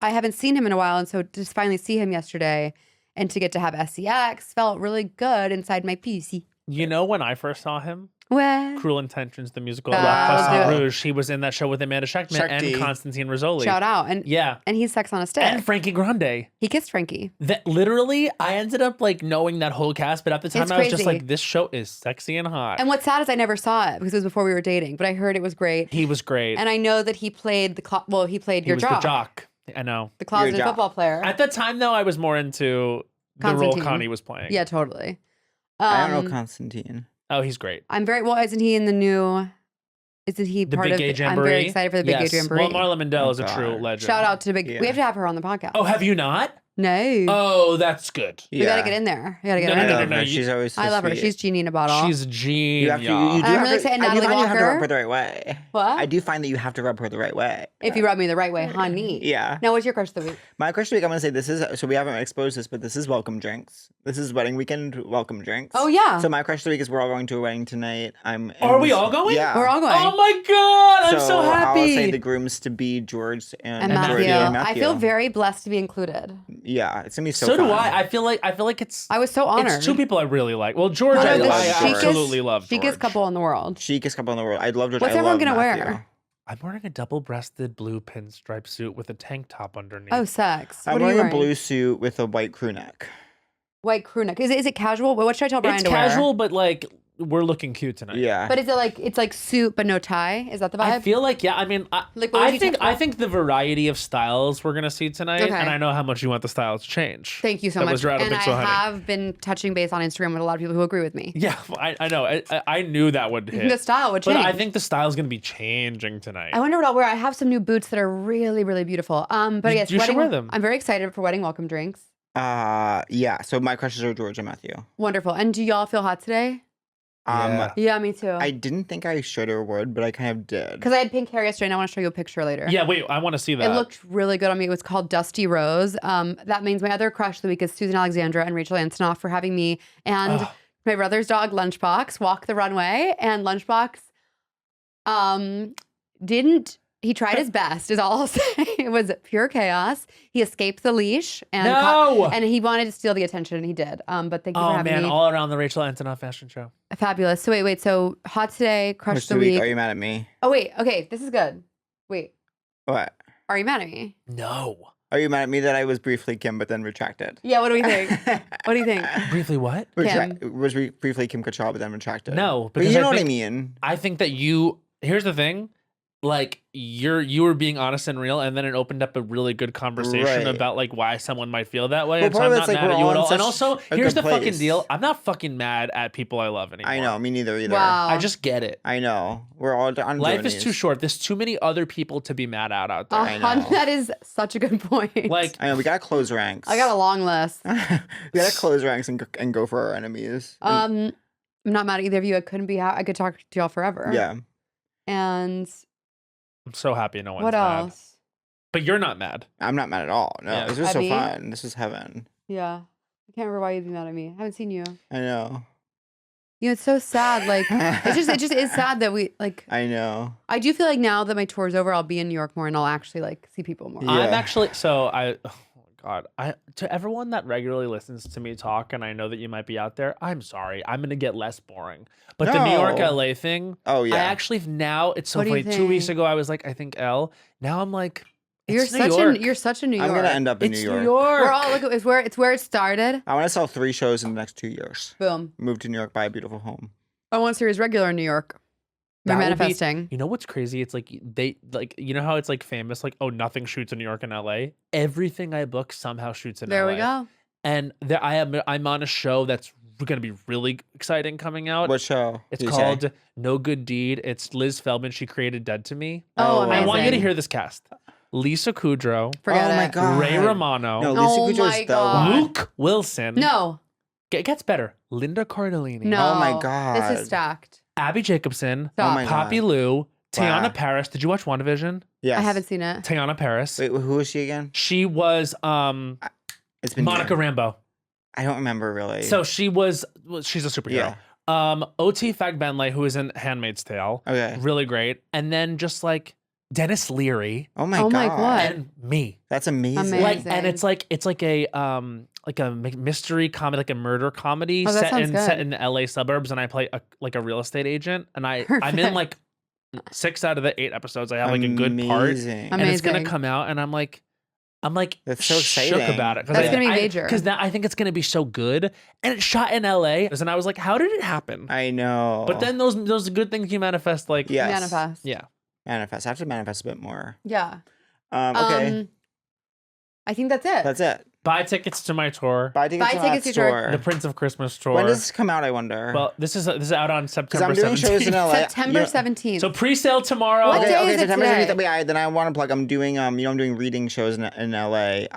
I haven't seen him in a while. And so to just finally see him yesterday and to get to have SEX felt really good inside my pussy. You know when I first saw him? Well, Cruel Intentions, the musical Oh, La Poisson do it. Rouge. He was in that show with Amanda Schechtman Shechty. and Constantine Rizzoli. shout out. And Yeah. and he's sex on a stick. And Frankie Grande. He kissed Frankie. That literally, I ended up like knowing that whole cast, but at the time It's I was just crazy. like, this show is sexy and hot. And what's sad is I never saw it because it was before we were dating. But I heard it was great. He was great. And I know that he played he played He your was jock, the jock. I know. the closeted jock. football player. At the time, though, I was more into the role Constantine. Connie was playing. Yeah, totally. I don't know Constantine. Oh, he's great. I'm very well. Isn't he in the new? Isn't he The part Big of? Gay I'm Jamboree. very excited for the Big yes. Gay Jamboree. Well, Marla Mandel Oh, is a true God. legend. Shout out to the Big. Yeah. We have to have her on the podcast. Oh, have you not? No, Oh, that's good. we gotta get in there. We gotta get No, her in no, there. no, no, you- She's always so I love her. sweet. She's genie in a bottle. She's a genius. You have to, you do I'm have really to, excited. I do Natalie find you have to rub Walker. her the right way. What? I do find that you have to rub her the right way. If you rub me the right way, honey. Yeah. Now, what's your crush of the week? My question week, I'm going to say this is, so we haven't exposed this, but this is welcome drinks. This is wedding weekend welcome drinks. Oh yeah, So my question of the week is we're all going to a wedding tonight. Are we all going? Yeah. we're all going. Oh my god, I'm so happy. I'll say the grooms to be George and, and Matthew. Matthew. Jordy I feel very blessed to be included. Yeah, it's going to be so so fun. do I. I feel like it's I was so honored. it's two people I really like. Well, George, One I of the love George. absolutely love George. chicest couple in the world. Chicest couple in the world. I love George. What's I everyone love gonna Matthew. wear? I'm wearing a double-breasted blue pinstripe suit with a tank top underneath. Oh, sex. I'm What are you wearing a wearing? blue suit with a white crew neck. White crew neck. Is it casual? What should I tell Brian it's to wear? casual, but like we're looking cute tonight. Yeah. But is it like it's like suit but no tie? Is that the vibe? I feel like I mean, Like, what would you I think the variety of styles we're gonna see tonight, Okay. and I know how much you want the styles to change. Thank you so That much. was your I don't and think so, I honey. have been touching base on Instagram with a lot of people who agree with me. Yeah, I know. I knew that would hit. The style would but change. I think the style's gonna be changing tonight. I wonder what I'll wear. I have some new boots that are really, really beautiful. But yes, You should wedding, wear them. I'm very excited for wedding welcome drinks. Yeah. So my crushes are George and Matthew. Wonderful. And do y'all feel hot today? Yeah. Yeah, me too. I didn't think I should or would, but I kind of did. Because I had pink hair yesterday and I want to show you a picture later. Yeah, wait, I want to see that. It looked really good on me. It was called Dusty Rose. That means my other crush of the week is Susan Alexandra and Rachel Antonoff for having me and Ugh. my brother's dog Lunchbox walk the runway. And Lunchbox he tried his best is all I'll say. It was pure chaos. He escaped the leash and No! and he wanted to steal the attention and he did. But thank you for Oh having man, me. all around the Rachel Antonoff fashion show. Fabulous. So wait. So hot today, crush Crush of the week. Are you mad at me? Oh wait. Okay, this is good. Wait. What? Are you mad at me? No. Are you mad at me that I was briefly Kim but then retracted? Yeah. What do we think? What do you think? Briefly, what? Was briefly Kim Cattrall but then retracted? No, But because you know I what I think- mean. I think that you. Here's the thing. like you were being honest and real, and then it opened up a really good conversation Right. about like why someone might feel that way. Well, And so part I'm of not it's, like, mad we're at you all at in all. And such also, a here's good the fucking place. deal: I'm not fucking mad at people I love anymore. I know, me neither either. Wow. I just get it. I know. We're all on Life is journeys. too short. There's too many other people to be mad at out there. I know. That is such a good point. Like, I know, we gotta close ranks. I got a long list. we gotta close ranks and go for our enemies. I'm not mad at either of you. I couldn't be. I could talk to y'all forever. Yeah. And I'm so happy no one's what mad. else? But you're not mad. I'm not mad at all. No, Yeah. this was so Abby? fun. This was heaven. Yeah. I can't remember why you'd be mad at me. I haven't seen you. I know. You know, it's so sad. Like it just is sad that we like. I know. I do feel like now that my tour's over, I'll be in New York more and I'll actually like see people more. Yeah. I'm actually oh my God. To everyone that regularly listens to me talk, and I know that you might be out there, I'm sorry. I'm gonna get less boring. But the New York No. LA thing, Oh yeah. I actually now it's so What do you funny. 2 weeks think? ago I was like, I think L. Now I'm like, You're it's New such York. you're such a New York. I'm gonna end up in It's New York. We're all look. It's where it started. I want to sell 3 shows in the next 2 years. Boom. Move to New York, buy a beautiful home. I want series regular in New York. We're That would be- manifesting. You know what's crazy? It's like they like you know how it's like famous, like, oh, nothing shoots in New York and LA. Everything I book somehow shoots in There LA. we go. And there I'm on a show that's gonna be really exciting coming out. What show? It's did you say? called No Good Deed. It's Liz Feldman. She created Dead to Me. Oh, Oh, amazing. I want you to hear this cast: Lisa Kudrow, Forget Oh my it. God. Ray Romano, No, Lisa Oh Kudrow my is the God. one. Luke Wilson. No. It gets better. Linda Cardellini. No. Oh my This God. is stacked. Abby Jacobson. Stop. Oh my Poppy God. Lou. Tayana Wow. Paris. Did you watch WandaVision? Yes. I haven't seen it. Tayana Paris. Wait, who is she again? She was It's been Monica years. Rambeau. I don't remember really. So she's a superhero. Yeah. O.T. Fagbenle, who is in Handmaid's Tale. Okay. Really great. And then just like Dennis Leary Oh my Oh God. my God. and me. That's amazing. Amazing. Like, and it's like a mystery comedy, like a murder comedy Oh, that set sounds good. in the LA suburbs, and I play a real estate agent, and I'm in Perfect. like 6 out of the 8 episodes. I have like a good part, Amazing. and it's gonna Amazing. come out, and I'm like That's so shook exciting. about it. That's gonna be major. Because I think it's gonna be so good, and it's shot in LA, and I was like, how did it happen? I know. But then those good things you manifest, like Yes. Manifest. yeah. Manifest. I have to manifest a bit more. Yeah. Okay. I think that's it. That's it. Buy tickets to my tour, Buy tickets Buy to tickets that to your- store. the Prince of Christmas tour. When does this come out, I wonder? Well, this is out on because September I'm doing 17th. shows in LA. September You 17th. So pre-sale tomorrow. What day is it September today? 17th. Wait, then I want to plug. I'm doing I'm doing reading shows in LA.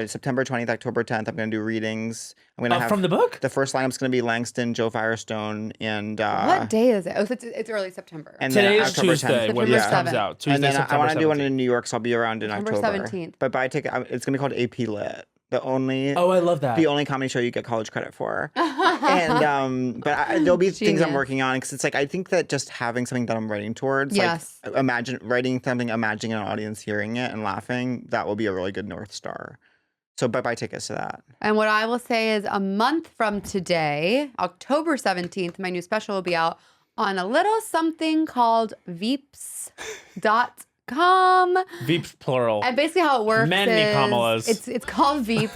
September 20th, October 10th. I'm gonna do readings. I'm gonna have from the book. the first lineup's gonna be Langston, Joe Firestone, and What day is it? Oh, it's early September. and then Today is October Tuesday 10th. when September this 7th. comes out. Tuesday, And then I September want to do one 17th. in New York, so I'll be around in September October. 17th. But buy ticket. It's gonna be called AP Lit. The only Oh, I love that. the only comedy show you get college credit for. And but there'll be things I'm Genius. working on because it's like I think that just having something that I'm writing towards, Yes. like imagine writing something, imagining an audience hearing it and laughing, that will be a really good North Star. So buy tickets to that. And what I will say is a month from today, October 17th, my new special will be out on a little something called Veeps.com. Veeps plural. And basically how it works Many is Kamalas. it's called Veep.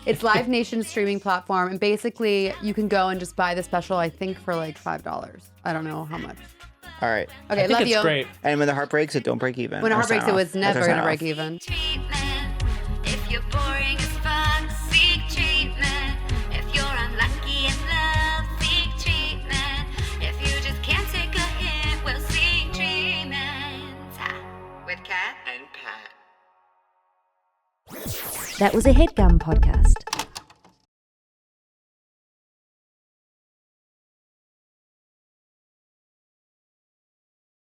It's Live Nation's streaming platform. And basically you can go and just buy the special, I think, for like $5. I don't know how much. All right. Okay, I think love it's you. great. And when the heart breaks, it don't break even. When a Or heart breaks, sign it off. was That's never our going to sign break off. even. Treatment. If you're boring as fuck, seek treatment. If you're unlucky in love, seek treatment. If you just can't take a hint, well, seek treatment. With Kat And Pat. That was a Headgum podcast.